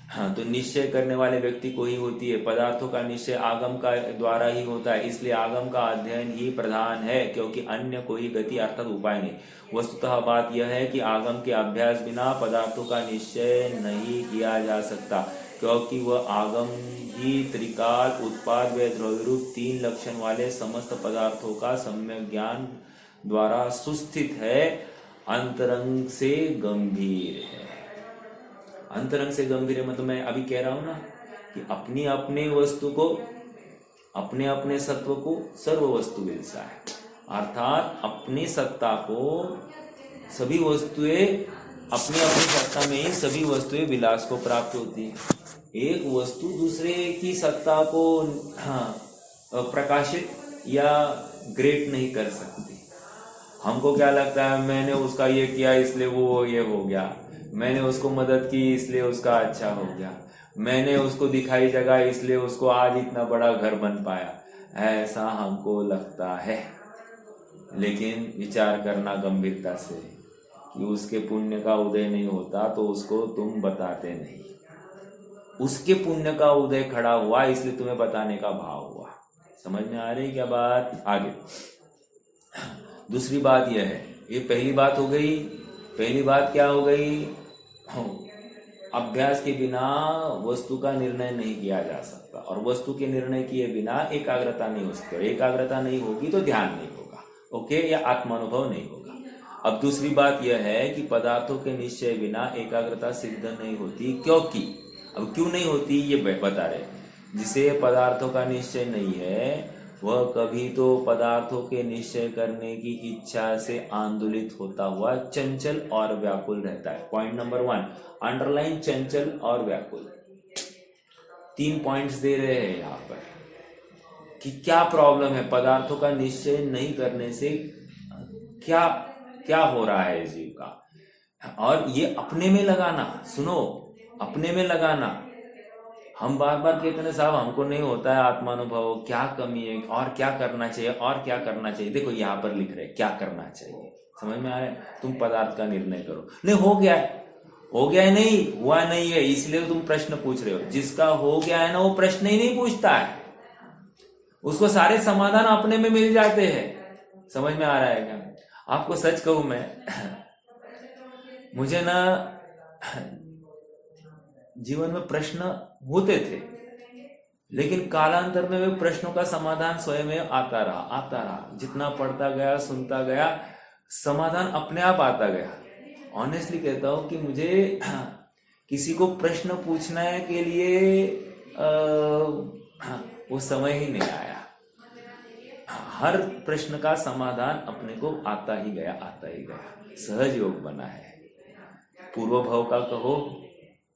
हाँ, तो निश्चय करने वाले व्यक्ति को ही होती है। पदार्थों का निश्चय आगम का द्वारा ही होता है, इसलिए आगम का अध्ययन ही प्रधान है, क्योंकि अन्य कोई गति अर्थात उपाय नहीं। वस्तुतः बात यह है कि आगम के अभ्यास बिना पदार्थों का निश्चय नहीं किया जा सकता, क्योंकि वह आगम ही त्रिकाल, उत्पाद व द्रव्यरूप तीन लक्षण वाले समस्त पदार्थों का सम्यक ज्ञान द्वारा सुस्थित है, अंतरंग से गंभीर है। अंतरंग से गंभीर है मतलब मैं अभी कह रहा हूं ना कि अपनी अपने वस्तु को, अपने अपने सत्व को सर्व वस्तु विलसा है, अर्थात अपनी सत्ता को सभी वस्तुएं, अपनी अपनी सत्ता में ही सभी वस्तुएं विलास को प्राप्त होती है। एक वस्तु दूसरे की सत्ता को प्रकाशित या ग्रेट नहीं कर सकती। हमको क्या लगता है, मैंने उसका ये किया इसलिए वो ये हो गया, मैंने उसको मदद की इसलिए उसका अच्छा हो गया, मैंने उसको दिखाई जगह इसलिए उसको आज इतना बड़ा घर बन पाया, ऐसा हमको लगता है। लेकिन विचार करना गंभीरता से कि उसके पुण्य का उदय नहीं होता तो उसको तुम बताते नहीं, उसके पुण्य का उदय खड़ा हुआ इसलिए तुम्हें बताने का भाव हुआ। समझ में आ रही क्या बात? आगे दूसरी बात यह है, ये पहली बात हो गई। पहली बात क्या हो गई? अभ्यास के बिना वस्तु का निर्णय नहीं किया जा सकता, और वस्तु के निर्णय किए बिना एकाग्रता नहीं हो सकती, और एकाग्रता नहीं होगी तो ध्यान नहीं होगा, ओके, या आत्मानुभव नहीं होगा। अब दूसरी बात यह है कि पदार्थों के निश्चय बिना एकाग्रता सिद्ध नहीं होती, क्योंकि अब क्यों नहीं होती ये बता रहे। जिसे पदार्थों का निश्चय नहीं है वह कभी तो पदार्थों के निश्चय करने की इच्छा से आंदोलित होता हुआ चंचल और व्याकुल रहता है। पॉइंट नंबर 1, अंडरलाइन चंचल और व्याकुल। 3 पॉइंट्स दे रहे हैं यहाँ पर कि क्या प्रॉब्लम है पदार्थों का निश्चय नहीं करने से, क्या क्या हो रहा है जीव का। और ये अपने में लगाना, सुनो, अपने में लगाना। हम बार बार कहते हैं साहब हमको नहीं होता है आत्मानुभव, क्या कमी है और क्या करना चाहिए और क्या करना चाहिए। देखो यहाँ पर लिख रहे क्या करना चाहिए, समझ में आ रहा है? तुम पदार्थ का निर्णय करो। नहीं हो गया है, हो गया है, नहीं हुआ नहीं है, इसलिए तुम प्रश्न पूछ रहे हो। जिसका हो गया है ना वो प्रश्न ही नहीं पूछता है, उसको सारे समाधान अपने में मिल जाते हैं। समझ में आ रहा है क्या? आपको सच कहूं मैं मुझे ना जीवन में प्रश्न होते थे, लेकिन कालांतर में वे प्रश्नों का समाधान स्वयं में आता रहा। जितना पढ़ता गया, सुनता गया, समाधान अपने आप आता गया। ऑनेस्टली कहता हूं कि मुझे किसी को प्रश्न पूछने के लिए वो समय ही नहीं आया। हर प्रश्न का समाधान अपने को आता ही गया। सहज योग बना है। पूर्व भव का कहो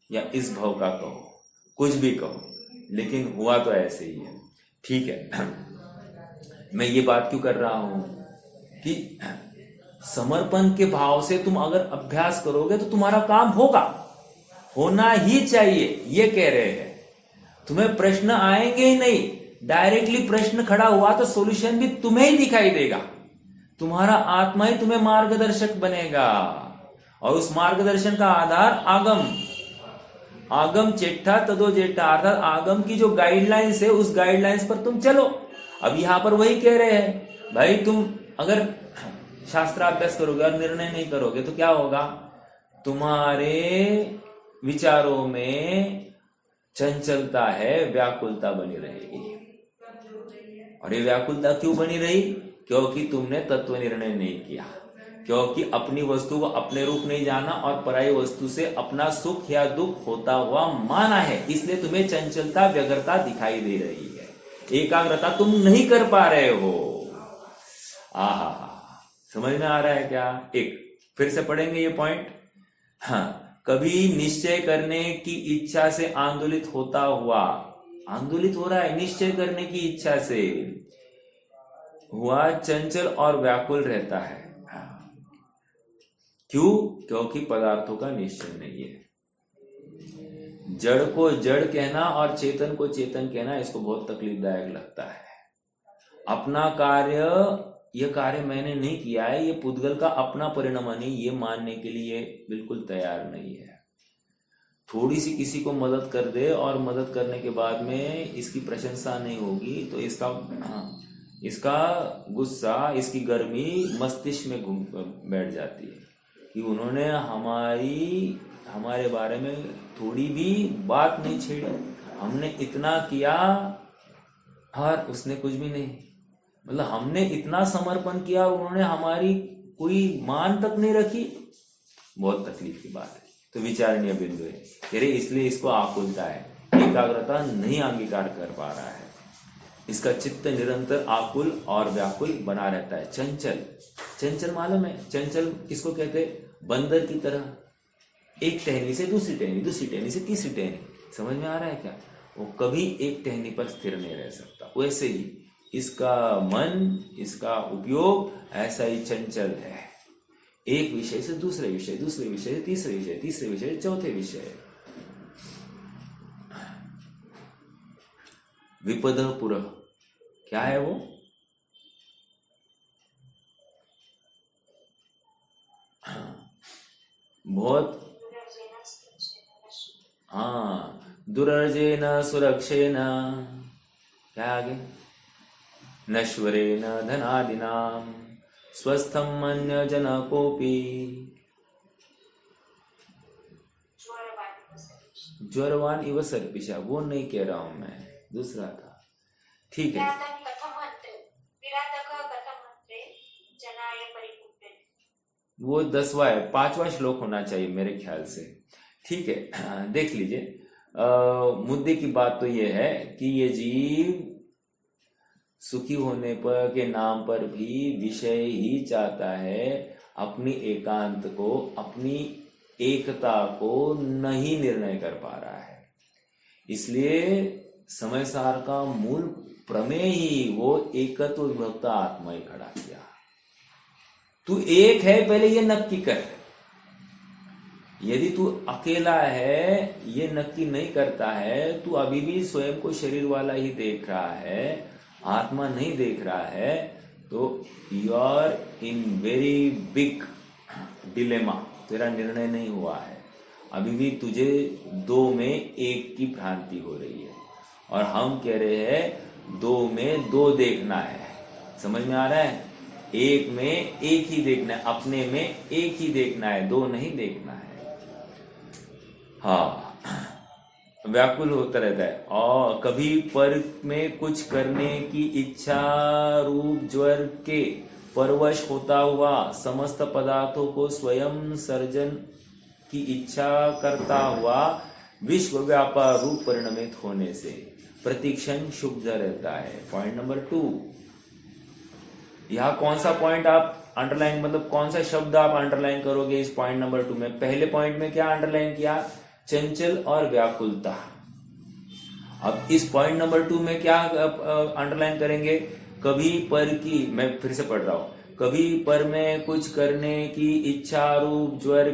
या इस भव का कहो, कुछ भी कहो, लेकिन हुआ तो ऐसे ही है। ठीक है, मैं ये बात क्यों कर रहा हूं कि समर्पण के भाव से तुम अगर अभ्यास करोगे तो तुम्हारा काम होगा, होना ही चाहिए, ये कह रहे हैं। तुम्हें प्रश्न आएंगे ही नहीं, डायरेक्टली प्रश्न खड़ा हुआ तो सॉल्यूशन भी तुम्हें ही दिखाई देगा। तुम्हारा आत्मा ही तुम्हें मार्गदर्शक बनेगा, और उस मार्गदर्शन का आधार आगम, आगम चेट्ठा तदो जेठा, अर्थात आगम की जो गाइडलाइंस है उस गाइडलाइंस पर तुम चलो। अब यहां पर वही कह रहे हैं, भाई तुम अगर शास्त्राभ्यास करोगे और निर्णय नहीं करोगे तो क्या होगा, तुम्हारे विचारों में चंचलता है, व्याकुलता बनी रहेगी। और ये व्याकुलता क्यों बनी रही, क्योंकि तुमने तत्व निर्णय नहीं किया, क्योंकि अपनी वस्तु को अपने रूप नहीं जाना और पराई वस्तु से अपना सुख या दुख होता हुआ माना है, इसलिए तुम्हें चंचलता, व्यग्रता दिखाई दे रही है, एकाग्रता तुम नहीं कर पा रहे हो। आहा, समझ में आ रहा है क्या? एक फिर से पढ़ेंगे ये पॉइंट। हाँ, कभी निश्चय करने की इच्छा से आंदोलित होता हुआ, आंदोलित हो रहा है निश्चय करने की इच्छा से हुआ, चंचल और व्याकुल रहता है। क्यों? क्योंकि पदार्थों का निश्चय नहीं है। जड़ को जड़ कहना और चेतन को चेतन कहना, इसको बहुत तकलीफदायक लगता है। अपना कार्य, यह कार्य मैंने नहीं किया है, ये पुद्गल का अपना परिणाम नहीं, ये मानने के लिए बिल्कुल तैयार नहीं है। थोड़ी सी किसी को मदद कर दे और मदद करने के बाद में इसकी प्रशंसा नहीं होगी तो इसका गुस्सा, इसकी गर्मी मस्तिष्क में घूम बैठ जाती है कि उन्होंने हमारे बारे में थोड़ी भी बात नहीं छेड़ी, हमने इतना किया और उसने कुछ भी नहीं, मतलब हमने इतना समर्पण किया और उन्होंने हमारी कोई मान तक नहीं रखी। बहुत तकलीफ की बात है। तो विचारणीय बिंदु है, अरे इसलिए इसको आकुलता है, एकाग्रता नहीं अंगीकार कर पा रहा है, इसका चित्त निरंतर आकुल और व्याकुल बना रहता है। चंचल, चंचल मालूम है चंचल किसको कहते हैं? बंदर की तरह, एक टहनी से दूसरी टहनी, दूसरी टहनी से तीसरी टहनी। समझ में आ रहा है क्या? वो कभी एक टहनी पर स्थिर नहीं रह सकता। वैसे ही इसका मन, इसका उपयोग ऐसा ही चंचल है, एक विषय से दूसरे विषय, दूसरे विषय से तीसरे विषय, तीसरे विषय से चौथे विषय। विपद पुरः क्या है वो? बहुत, हाँ, दुरर्जेन सुरक्षेन, क्या आगे? नश्वरेण धनादिनाम स्वस्थम मन्य जनकोपि ज्वरवान इव सर्पिशा। वो नहीं कह रहा हूं मैं, दूसरा था। ठीक है, वो 10वां है, 5वां श्लोक होना चाहिए मेरे ख्याल से। ठीक है, देख लीजिए। मुद्दे की बात तो ये है कि ये जीव सुखी होने पर के नाम पर भी विषय ही चाहता है, अपनी एकांत को, अपनी एकता को नहीं निर्णय कर पा रहा है। इसलिए समय सार का मूल प्रमेय ही वो एकत्व विभक्त आत्मा ही खड़ा किया। तू एक है, पहले ये नक्की कर। यदि तू अकेला है, ये नक्की नहीं करता है, तू अभी भी स्वयं को शरीर वाला ही देख रहा है, आत्मा नहीं देख रहा है, तो you are in very big dilemma. तेरा निर्णय नहीं हुआ है, अभी भी तुझे दो में एक की भ्रांति हो रही है, और हम कह रहे हैं दो में दो देखना है। समझ में आ रहा है? एक में एक ही देखना है, अपने में एक ही देखना है, दो नहीं देखना है। हाँ, व्याकुल होता रहता है, और कभी पर में कुछ करने की इच्छा रूप ज्वर के परवश होता हुआ समस्त पदार्थों को स्वयं सर्जन की इच्छा करता हुआ विश्व व्यापार रूप परिणमित होने से प्रतिक्षण शुभ रहता है। Point number 2। यह कौन सा पॉइंट आप अंडरलाइन मतलब कौन सा शब्द आप अंडरलाइन करोगे इस पॉइंट नंबर 2 में? पहले पॉइंट में क्या अंडरलाइन किया? चंचल और व्याकुलता। अब इस पॉइंट नंबर 2 में क्या अंडरलाइन करेंगे? कभी पर की, मैं फिर से पढ़ रहा हूं, कभी पर में कुछ करने की इच्छा रूप ज्वर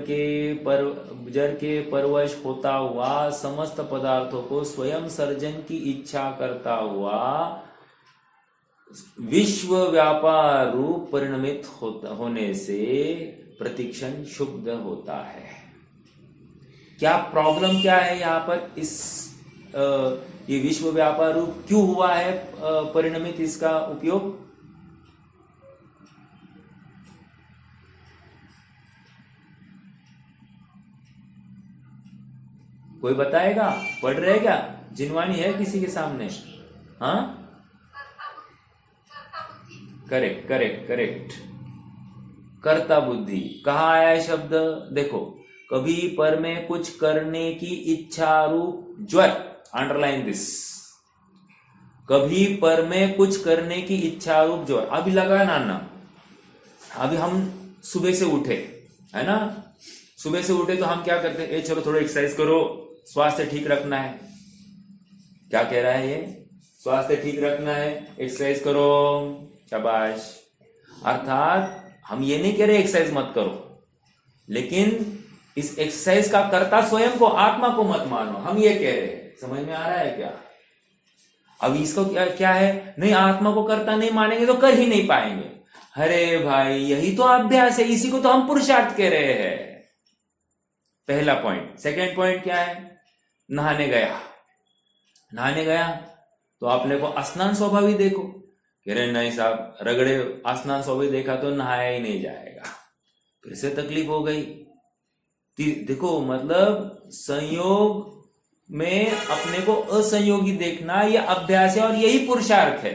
के परवश होता हुआ समस्त पदार्थों को स्वयं सर्जन की इच्छा करता हुआ विश्व व्यापार रूप परिणमित होने से प्रतिक्षण शुद्ध होता है। क्या प्रॉब्लम क्या है यहाँ पर? ये विश्व व्यापार रूप क्यों हुआ है परिणमित, इसका उपयोग? कोई बताएगा? पढ़ रहे क्या? जिनवानी है किसी के सामने? हाँ, करेक्ट करेक्ट करेक्ट, कर्ता बुद्धि। कहाँ आया है शब्द? देखो, कभी पर में कुछ करने की इच्छा रूप ज्वर, अंडरलाइन दिस, कभी पर में कुछ करने की इच्छा रूप ज्वर। अभी लगा नाना, अभी हम सुबह से उठे, है ना, सुबह से उठे तो हम क्या करते हैं? चलो थोड़ा एक्सरसाइज करो, स्वास्थ्य ठीक रखना है। क्या कह रहा है ये? स्वास्थ्य ठीक रखना है, एक्सरसाइज करो, शाबाश। अर्थात हम ये नहीं कह रहे एक्सरसाइज मत करो, लेकिन इस एक्सरसाइज का कर्ता स्वयं को, आत्मा को मत मानो, हम ये कह रहे हैं। समझ में आ रहा है क्या? अब इसको क्या है? नहीं, आत्मा को कर्ता नहीं मानेंगे तो कर ही नहीं पाएंगे। अरे भाई, यही तो अभ्यास है, इसी को तो हम पुरुषार्थ कह रहे हैं। पहला पॉइंट। सेकेंड पॉइंट क्या है? नहाने गया, नहाने गया तो आपने को स्नान स्वभावी देखो, कह रहे नहीं साहब, रगड़े स्नान स्वभावी देखा तो नहाया ही नहीं जाएगा, फिर से तकलीफ हो गई। देखो, मतलब संयोग में अपने को असंयोगी देखना यह अभ्यास है और यही पुरुषार्थ है।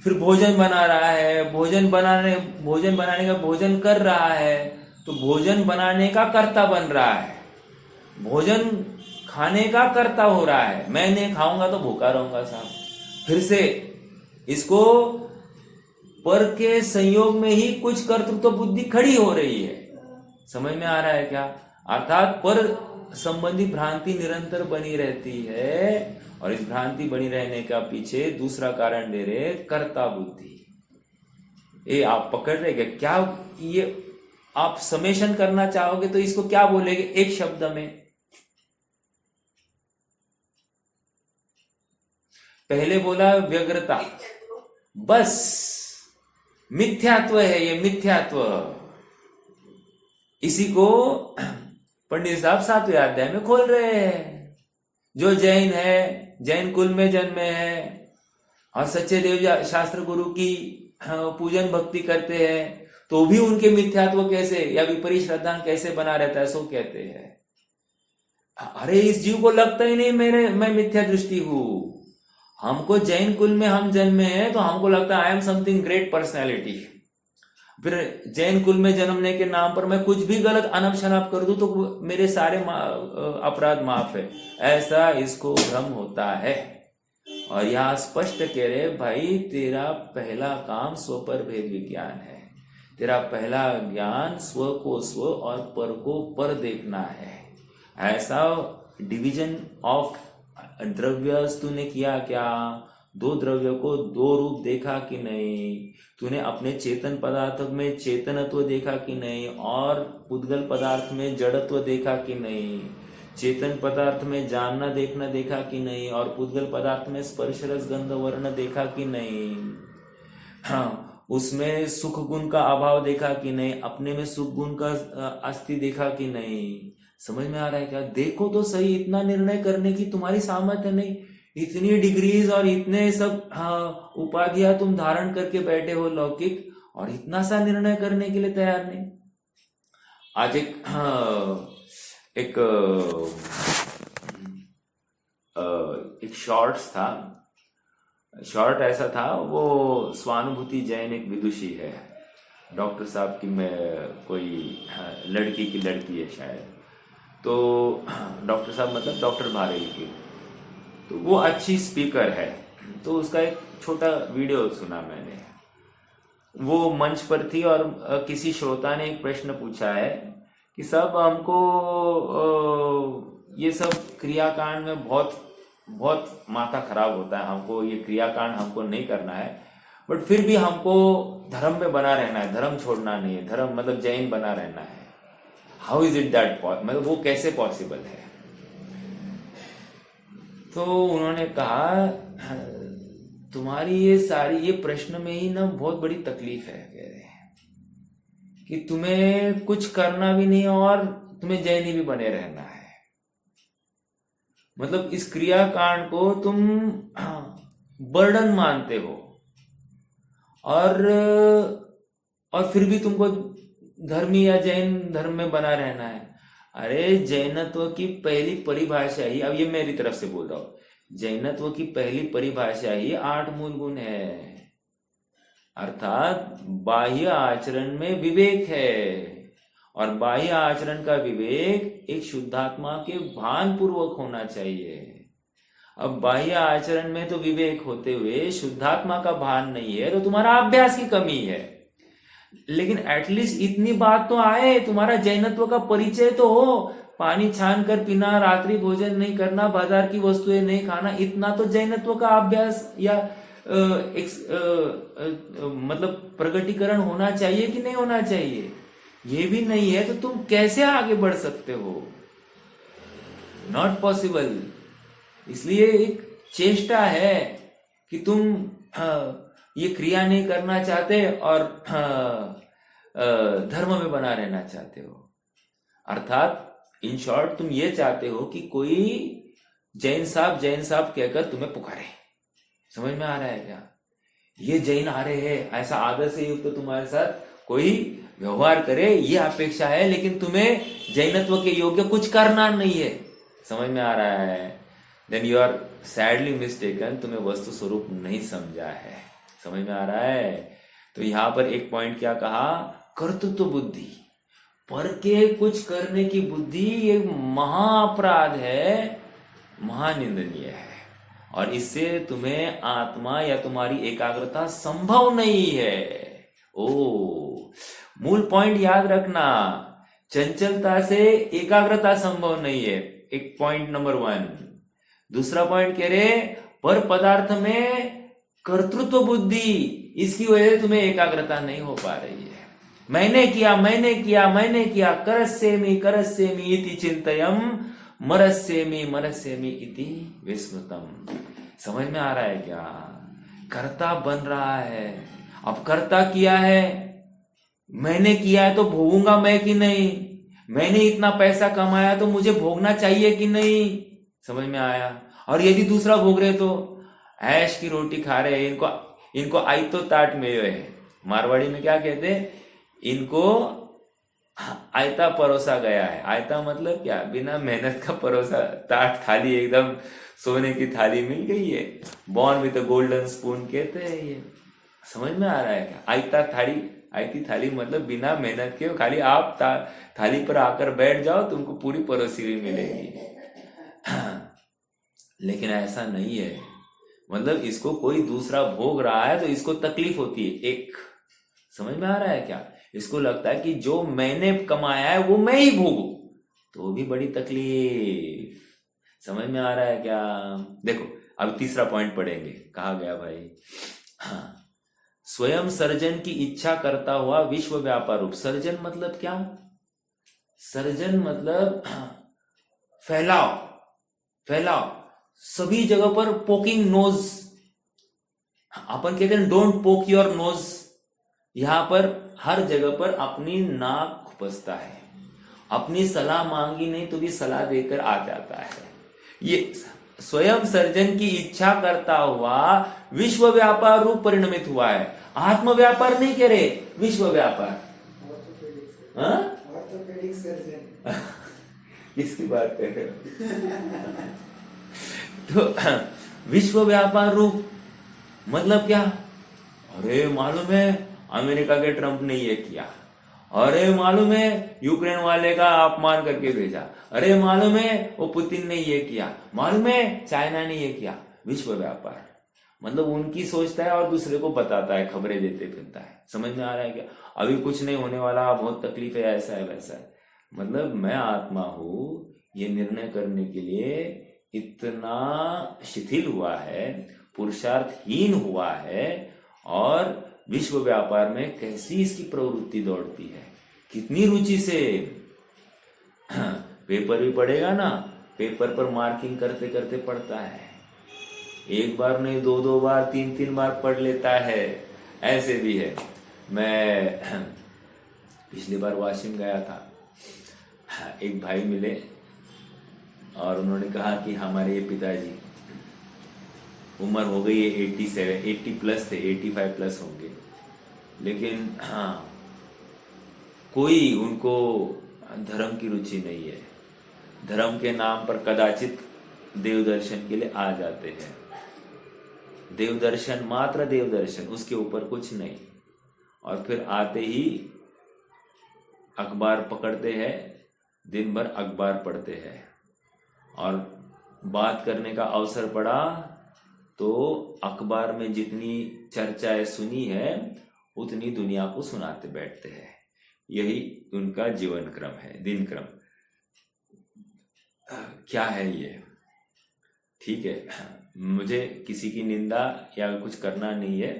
फिर भोजन बना रहा है, भोजन बनाने का भोजन कर रहा है, तो भोजन बनाने का कर्ता बन रहा है, भोजन खाने का कर्ता हो रहा है। मैं नहीं खाऊंगा तो भूखा रहूंगा साहब। फिर से इसको पर के संयोग में ही कुछ कर्तृत्व बुद्धि खड़ी हो रही है। समझ में आ रहा है क्या? अर्थात पर संबंधी भ्रांति निरंतर बनी रहती है, और इस भ्रांति बनी रहने का पीछे दूसरा कारण दे रहे कर्ता बुद्धि। ये आप पकड़ रहे क्या? ये आप समेशन करना चाहोगे तो इसको क्या बोलेंगे एक शब्द में? पहले बोला व्यग्रता, बस मिथ्यात्व है ये, मिथ्यात्व। इसी को पंडित साहब 7वें अध्याय में खोल रहे हैं। जो जैन है, जैन कुल में जन्मे हैं और सच्चे देव शास्त्र गुरु की पूजन भक्ति करते हैं, तो भी उनके मिथ्यात्व कैसे या विपरीत श्रद्धा कैसे बना रहता है, सो कहते हैं। अरे इस जीव को लगता ही नहीं मैं मिथ्या दृष्टि हूं। हमको जैन कुल में हम जन्मे हैं तो हमको लगता है I am something great personality. फिर जैन कुल में जन्मने के नाम पर मैं कुछ भी गलत अनप शनप कर दूं तो मेरे सारे अपराध माफ है, ऐसा इसको भ्रम होता है। और यहां स्पष्ट कह रहे भाई, तेरा पहला काम स्व पर भेद विज्ञान है। तेरा पहला ज्ञान स्व को स्व और पर को पर देखना है। ऐसा डिवीजन ऑफ द्रव्य तूने किया क्या? 2 द्रव्य को 2 रूप देखा कि नहीं? तूने अपने चेतन पदार्थ में चेतनत्व देखा कि नहीं? और पुद्गल पदार्थ में जड़त्व देखा कि नहीं? चेतन पदार्थ में जानना देखना देखा कि नहीं? और पुद्गल पदार्थ में स्पर्श रस गंध वर्ण देखा कि नहीं? हाँ, उसमें सुख गुण का अभाव देखा कि नहीं? अपने में सुख गुण का अस्थि देखा कि नहीं? समझ में आ रहा है क्या? देखो तो सही, इतना निर्णय करने की तुम्हारी सामर्थ्य नहीं। इतनी डिग्रीज और इतने सब उपाधियां तुम धारण करके बैठे हो लौकिक, और इतना सा निर्णय करने के लिए तैयार नहीं। आज एक शॉर्ट्स था, शॉर्ट ऐसा था, वो स्वानुभूति जैन एक विदुषी है, डॉक्टर साहब की कोई लड़की की लड़की है शायद, तो डॉक्टर साहब मतलब डॉक्टर भारेल की, तो वो अच्छी स्पीकर है। तो उसका एक छोटा वीडियो सुना मैंने। वो मंच पर थी और किसी श्रोता ने एक प्रश्न पूछा है कि सब हमको ये सब क्रियाकांड में बहुत बहुत माथा खराब होता है, हमको ये क्रियाकांड हमको नहीं करना है, बट फिर भी हमको धर्म में बना रहना है, धर्म छोड़ना नहीं है, धर्म मतलब जैन बना रहना है। हाउ इज इट दैट, मतलब वो कैसे पॉसिबल है? तो उन्होंने कहा तुम्हारी ये सारी ये प्रश्न में ही ना बहुत बड़ी तकलीफ है, कह रहे हैं कि तुम्हें कुछ करना भी नहीं और तुम्हें जैनी भी बने रहना है। मतलब इस क्रियाकांड को तुम बर्डन मानते हो और फिर भी तुमको धर्मी या जैन धर्म में बना रहना है। अरे जैनत्व की पहली परिभाषा ही, अब ये मेरी तरफ से बोल रहा हूं, जैनत्व की पहली परिभाषा ही 8 मूल गुण है, अर्थात बाह्य आचरण में विवेक है, और बाह्य आचरण का विवेक एक शुद्धात्मा के भान पूर्वक होना चाहिए। अब बाह्य आचरण में तो विवेक होते हुए शुद्धात्मा का भान नहीं है, तो तुम्हारा अभ्यास की कमी है। लेकिन एटलीस्ट इतनी बात तो आए, तुम्हारा जैनत्व का परिचय तो हो, पानी छान कर पीना, रात्रि भोजन नहीं करना, बाजार की वस्तुएं नहीं खाना, इतना तो जैनत्व का अभ्यास या मतलब प्रगटीकरण होना चाहिए कि नहीं होना चाहिए? ये भी नहीं है तो तुम कैसे आगे बढ़ सकते हो? Not possible. इसलिए एक चेष्टा है कि तुम ये क्रिया नहीं करना चाहते और धर्म में बना रहना चाहते हो। अर्थात इन शॉर्ट तुम ये चाहते हो कि कोई जैन साहब कहकर तुम्हें पुकारे। समझ में आ रहा है क्या? ये जैन आ रहे हैं, ऐसा आदर से युक्त तुम्हारे साथ कोई व्यवहार करे, ये अपेक्षा है, लेकिन तुम्हें जैनत्व के योग्य कुछ करना नहीं है। समझ में आ रहा है? Then you are sadly mistaken, तुम्हें वस्तु स्वरूप नहीं समझा है। समझ में आ रहा है? तो यहां पर एक पॉइंट क्या कहा, कर्तृत्व बुद्धि, पर के कुछ करने की बुद्धि, ये महाअपराध है, महानिंदनीय है, और इससे तुम्हें आत्मा या तुम्हारी एकाग्रता संभव नहीं है। ओ, मूल पॉइंट याद रखना, चंचलता से एकाग्रता संभव नहीं है, एक पॉइंट नंबर 1। दूसरा पॉइंट कह रहे, पर पदार्थ में कर्तृत्व बुद्धि, इसकी वजह से तुम्हें एकाग्रता नहीं हो पा रही है। मैंने किया, करस्येमि इति चिंतयम, मरस्येमि इति विस्मृतम। समझ में आ रहा है क्या? कर्ता बन रहा है। अब कर्ता किया है, मैंने किया है तो भोगूंगा मैं कि नहीं? मैंने इतना पैसा कमाया तो मुझे भोगना चाहिए कि नहीं? समझ में आया? और यदि दूसरा भोग रहे तो ऐश की रोटी खा रहे हैं, इनको आयतो ताट में है। मारवाड़ी में क्या कहते हैं? इनको आयता परोसा गया है। आयता मतलब क्या? बिना मेहनत का परोसा ताट, थाली एकदम सोने की थाली मिल गई है, बॉर्न विद गोल्डन स्पून कहते हैं ये। समझ में आ रहा है क्या? आयती थाली मतलब बिना मेहनत के, खाली आप थाली पर आकर बैठ जाओ, तुमको पूरी परोसी हुई मिलेगी। लेकिन ऐसा नहीं है, मतलब इसको कोई दूसरा भोग रहा है तो इसको तकलीफ होती है। एक समझ में आ रहा है क्या? इसको लगता है कि जो मैंने कमाया है वो मैं ही भोगू, तो भी बड़ी तकलीफ। समझ में आ रहा है क्या? देखो अब तीसरा पॉइंट पढ़ेंगे। कहा गया भाई, हाँ, स्वयं सर्जन की इच्छा करता हुआ विश्व व्यापार रूप। सर्जन मतलब क्या? सर्जन मतलब फैलाओ सभी जगह पर। पोकिंग नोज, अपन कहते हैं डोंट पोक योर नोज। यहां पर हर जगह पर अपनी नाक खुपसता है, अपनी सलाह मांगी नहीं तो भी सलाह देकर आ जाता है। ये स्वयं सर्जन की इच्छा करता हुआ विश्व व्यापार रूप परिणमित हुआ है। आत्म व्यापार नहीं कह रहे, विश्व व्यापार। ऑर्थोपेडिक सर्जन किसकी बात कर रहे हो? तो विश्व व्यापार रूप मतलब क्या? अरे मालूम है अमेरिका के ट्रंप ने ये किया, अरे मालूम है यूक्रेन वाले का अपमान करके भेजा, अरे मालूम है वो पुतिन ने ये किया, मालूम है चाइना ने ये किया। विश्व व्यापार मतलब उनकी सोचता है और दूसरे को बताता है, खबरें देते फिरता है। समझ में आ रहा है क्या? अभी कुछ नहीं होने वाला, बहुत तकलीफ है, ऐसा है वैसा है। मतलब मैं आत्मा हूं, ये निर्णय करने के लिए इतना शिथिल हुआ है, पुरुषार्थहीन हुआ है, और विश्व व्यापार में कैसी इसकी प्रवृत्ति दौड़ती है, कितनी रुचि से। पेपर भी पढ़ेगा ना, पेपर पर मार्किंग करते करते पढ़ता है, एक बार नहीं, दो दो बार, तीन तीन बार पढ़ लेता है। ऐसे भी है। मैं पिछली बार वाशिम गया था, एक भाई मिले और उन्होंने कहा कि हमारे ये पिताजी, उम्र हो गई है 87, 80 प्लस थे, 85 प्लस होंगे, लेकिन हाँ, कोई उनको धर्म की रुचि नहीं है। धर्म के नाम पर कदाचित देव दर्शन के लिए आ जाते हैं, देव दर्शन, मात्र देव दर्शन, उसके ऊपर कुछ नहीं। और फिर आते ही अखबार पकड़ते हैं, दिन भर अखबार पढ़ते हैं, और बात करने का अवसर पड़ा तो अखबार में जितनी चर्चाएं सुनी है उतनी दुनिया को सुनाते बैठते हैं। यही उनका जीवन क्रम है, दिन क्रम। क्या है ये? ठीक है, मुझे किसी की निंदा या कुछ करना नहीं है,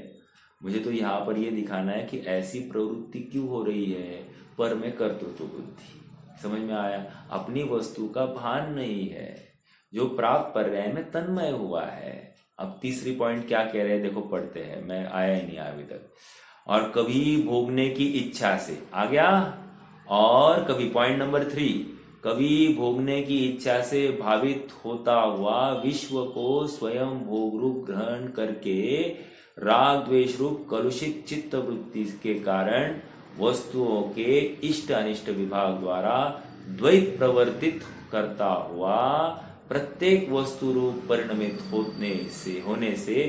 मुझे तो यहाँ पर ये दिखाना है कि ऐसी प्रवृत्ति क्यों हो रही है, पर में कर्तृत्व बुद्धि। समझ में आया? अपनी वस्तु का भान नहीं है, जो प्राप्त पर्याय में तन्मय हुआ है। अब तीसरी पॉइंट क्या कह रहे हैं, देखो पढ़ते हैं, मैं आया ही नहीं अभी तक। और कभी भोगने की इच्छा से, आ गया, और कभी पॉइंट नंबर 3, कभी भोगने की इच्छा से भावित होता हुआ विश्व को स्वयं भोग रूप ग्रहण करके राग द्वेष रूप कलुषित चित्त वृत्ति के कारण वस्तुओं के इष्ट अनिष्ट विभाग द्वारा द्वैत प्रवर्तित करता हुआ प्रत्येक वस्तु रूप परिणमित होने से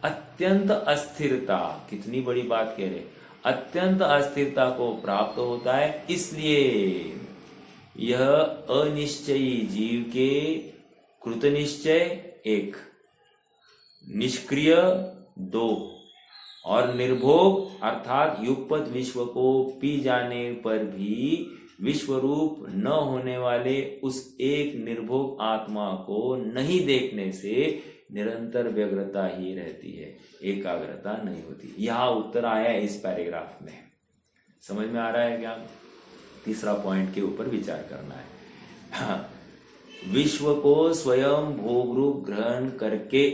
अत्यंत अस्थिरता, कितनी बड़ी बात कह रहे, अत्यंत अस्थिरता को प्राप्त होता है। इसलिए यह अनिश्चयी जीव के कृतनिश्चय 1, निष्क्रिय 2 और निर्भोग अर्थात युगपत विश्व को पी जाने पर भी विश्वरूप न होने वाले उस एक निर्भोग आत्मा को नहीं देखने से निरंतर व्यग्रता ही रहती है, एकाग्रता नहीं होती। यह उत्तर आया इस पैराग्राफ में। समझ में आ रहा है क्या? तीसरा पॉइंट के ऊपर विचार करना है। विश्व को स्वयं भोग रूप ग्रहण करके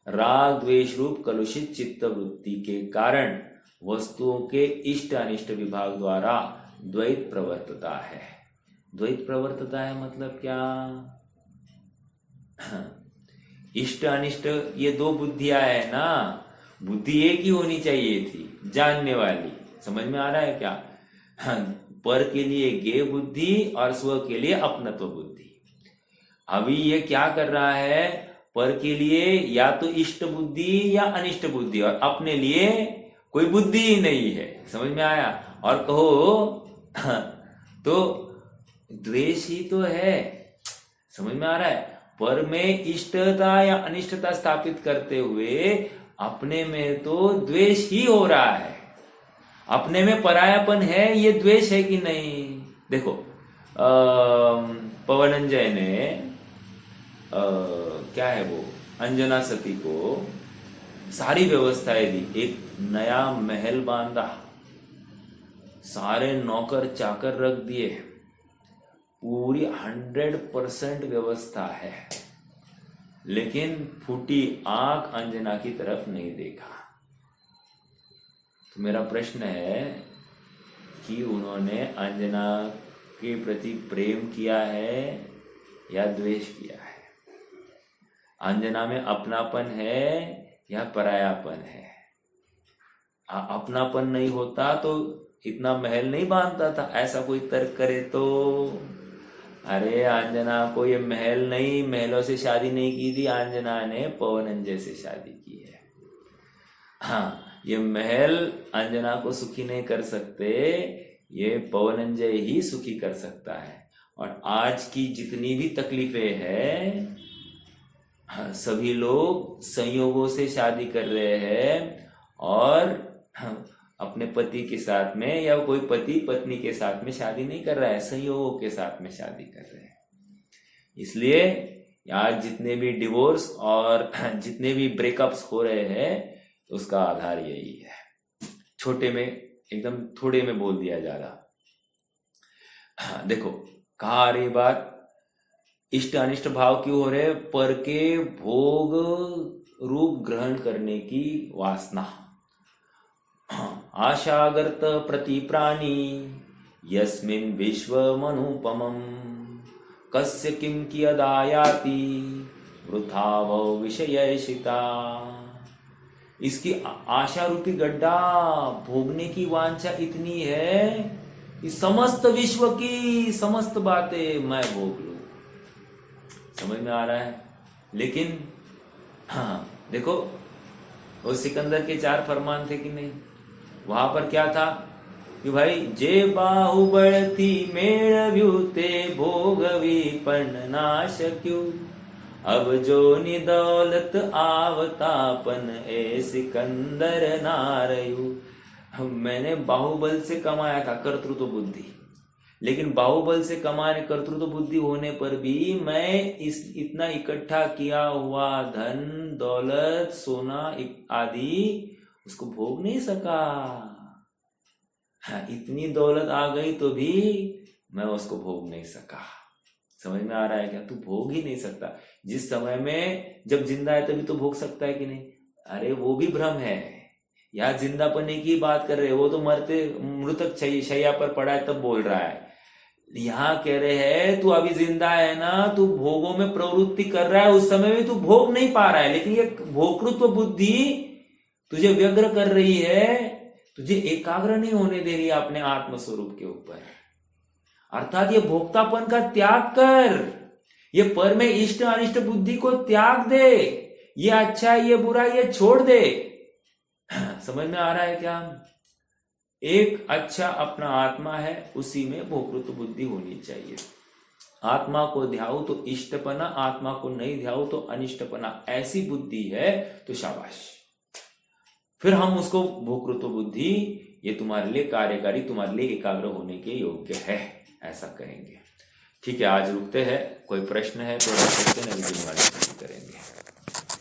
राग द्वेष रूप कलुषित चित्त वृत्ति के कारण वस्तुओं के इष्ट अनिष्ट विभाग द्वारा द्वैत प्रवर्तता है। द्वैत प्रवर्तता है मतलब क्या? इष्ट अनिष्ट ये दो बुद्धियां है ना, बुद्धि एक ही होनी चाहिए थी, जानने वाली। समझ में आ रहा है क्या? पर के लिए गे बुद्धि और स्व के लिए अपनत्व बुद्धि। अभी ये क्या कर रहा है? पर के लिए या तो इष्ट बुद्धि या अनिष्ट बुद्धि, और अपने लिए कोई बुद्धि ही नहीं है। समझ में आया? और कहो तो द्वेष ही तो है। समझ में आ रहा है? पर में इष्टता या अनिष्टता स्थापित करते हुए अपने में तो द्वेष ही हो रहा है। अपने में परायापन है, ये द्वेष है कि नहीं? देखो पवनंजय ने क्या है वो, अंजना सती को सारी व्यवस्थाएं दी, एक नया महल बांधा, सारे नौकर चाकर रख दिए, पूरी 100% व्यवस्था है, लेकिन फूटी आंख अंजना की तरफ नहीं देखा। तो मेरा प्रश्न है कि उन्होंने अंजना के प्रति प्रेम किया है या द्वेष किया है? अंजना में अपनापन है या परायापन है? अपनापन नहीं होता तो इतना महल नहीं बांधता था। ऐसा कोई तर्क करे तो, अरे अंजना को ये महल नहीं, महलों से शादी नहीं की थी, अंजना ने पवनंजय से शादी की है। हाँ, ये महल अंजना को सुखी नहीं कर सकते, ये पवनंजय ही सुखी कर सकता है। और आज की जितनी भी तकलीफें हैं, सभी लोग संयोगों से शादी कर रहे हैं और अपने पति के साथ में, या कोई पति पत्नी के साथ में शादी नहीं कर रहा है, संयोगों के साथ में शादी कर रहे हैं। इसलिए आज जितने भी डिवोर्स और जितने भी ब्रेकअप्स हो रहे हैं, उसका आधार यही है। छोटे में एकदम थोड़े में बोल दिया जा रहा। देखो कहा आ रही बात, इष्ट अनिष्ट भाव क्यों हो रहे? पर के भोग रूप ग्रहण करने की वासना। आशागर्त प्रति प्राणी यस्मिन् विश्वमनुपमम् कस्य किं कियदायाति वृथा वो विषयशिता। इसकी आशा रूपी गड्ढा भोगने की वांछा इतनी है कि समस्त विश्व की समस्त बातें मैं भोग लूं। समझ में आ रहा है? लेकिन हाँ देखो, वो सिकंदर के 4 फरमान थे कि नहीं? वहां पर क्या था कि भाई जे बाहुबल थी मेळव्यू ते भोगवी पण नाश क्यों, अब जो निदौलत आवतापन ए सिकंदर नारयू। मैंने बाहुबल से कमाया था कर्तृत्व बुद्धि, लेकिन बाहुबल से कमाने कर्तृत्व बुद्धि होने पर भी मैं इतना इकट्ठा किया हुआ धन दौलत सोना आदि उसको भोग नहीं सका। हाँ, इतनी दौलत आ गई तो भी मैं उसको भोग नहीं सका। समझ में आ रहा है क्या? तू भोग ही नहीं सकता। जिस समय में जब जिंदा है तभी तो भोग सकता है कि नहीं? अरे वो भी भ्रम है। यहाँ जिंदा पने की बात कर रहे हैं, वो तो मरते मृतक शैया पर पड़ा है तब बोल रहा है। यहाँ कह रहे हैं तू अभी जिंदा है ना, तू भोगों में प्रवृत्ति कर रहा है, उस समय में तू भोग नहीं पा रहा है, लेकिन ये भोक्तृत्व बुद्धि तुझे व्यग्र कर रही है, तुझे एकाग्र नहीं होने दे रही है अपने आत्म स्वरूप के ऊपर। अर्थात ये भोक्तापन का त्याग कर, ये पर में इष्ट अनिष्ट बुद्धि को त्याग दे, ये अच्छा ये बुरा ये छोड़ दे। समझ में आ रहा है क्या? एक अच्छा अपना आत्मा है, उसी में भोक्तृत्व बुद्धि होनी चाहिए। आत्मा को ध्याओ तो इष्टपना, आत्मा को नहीं ध्याओ तो अनिष्टपना, ऐसी बुद्धि है तो शाबाश। फिर हम उसको भोक्तृत्व बुद्धि, ये तुम्हारे लिए कार्यकारी, तुम्हारे लिए एकाग्र होने के योग्य है, ऐसा कहेंगे। ठीक है, आज रुकते हैं। कोई प्रश्न है तो रख सकते हैं, नहीं करेंगे।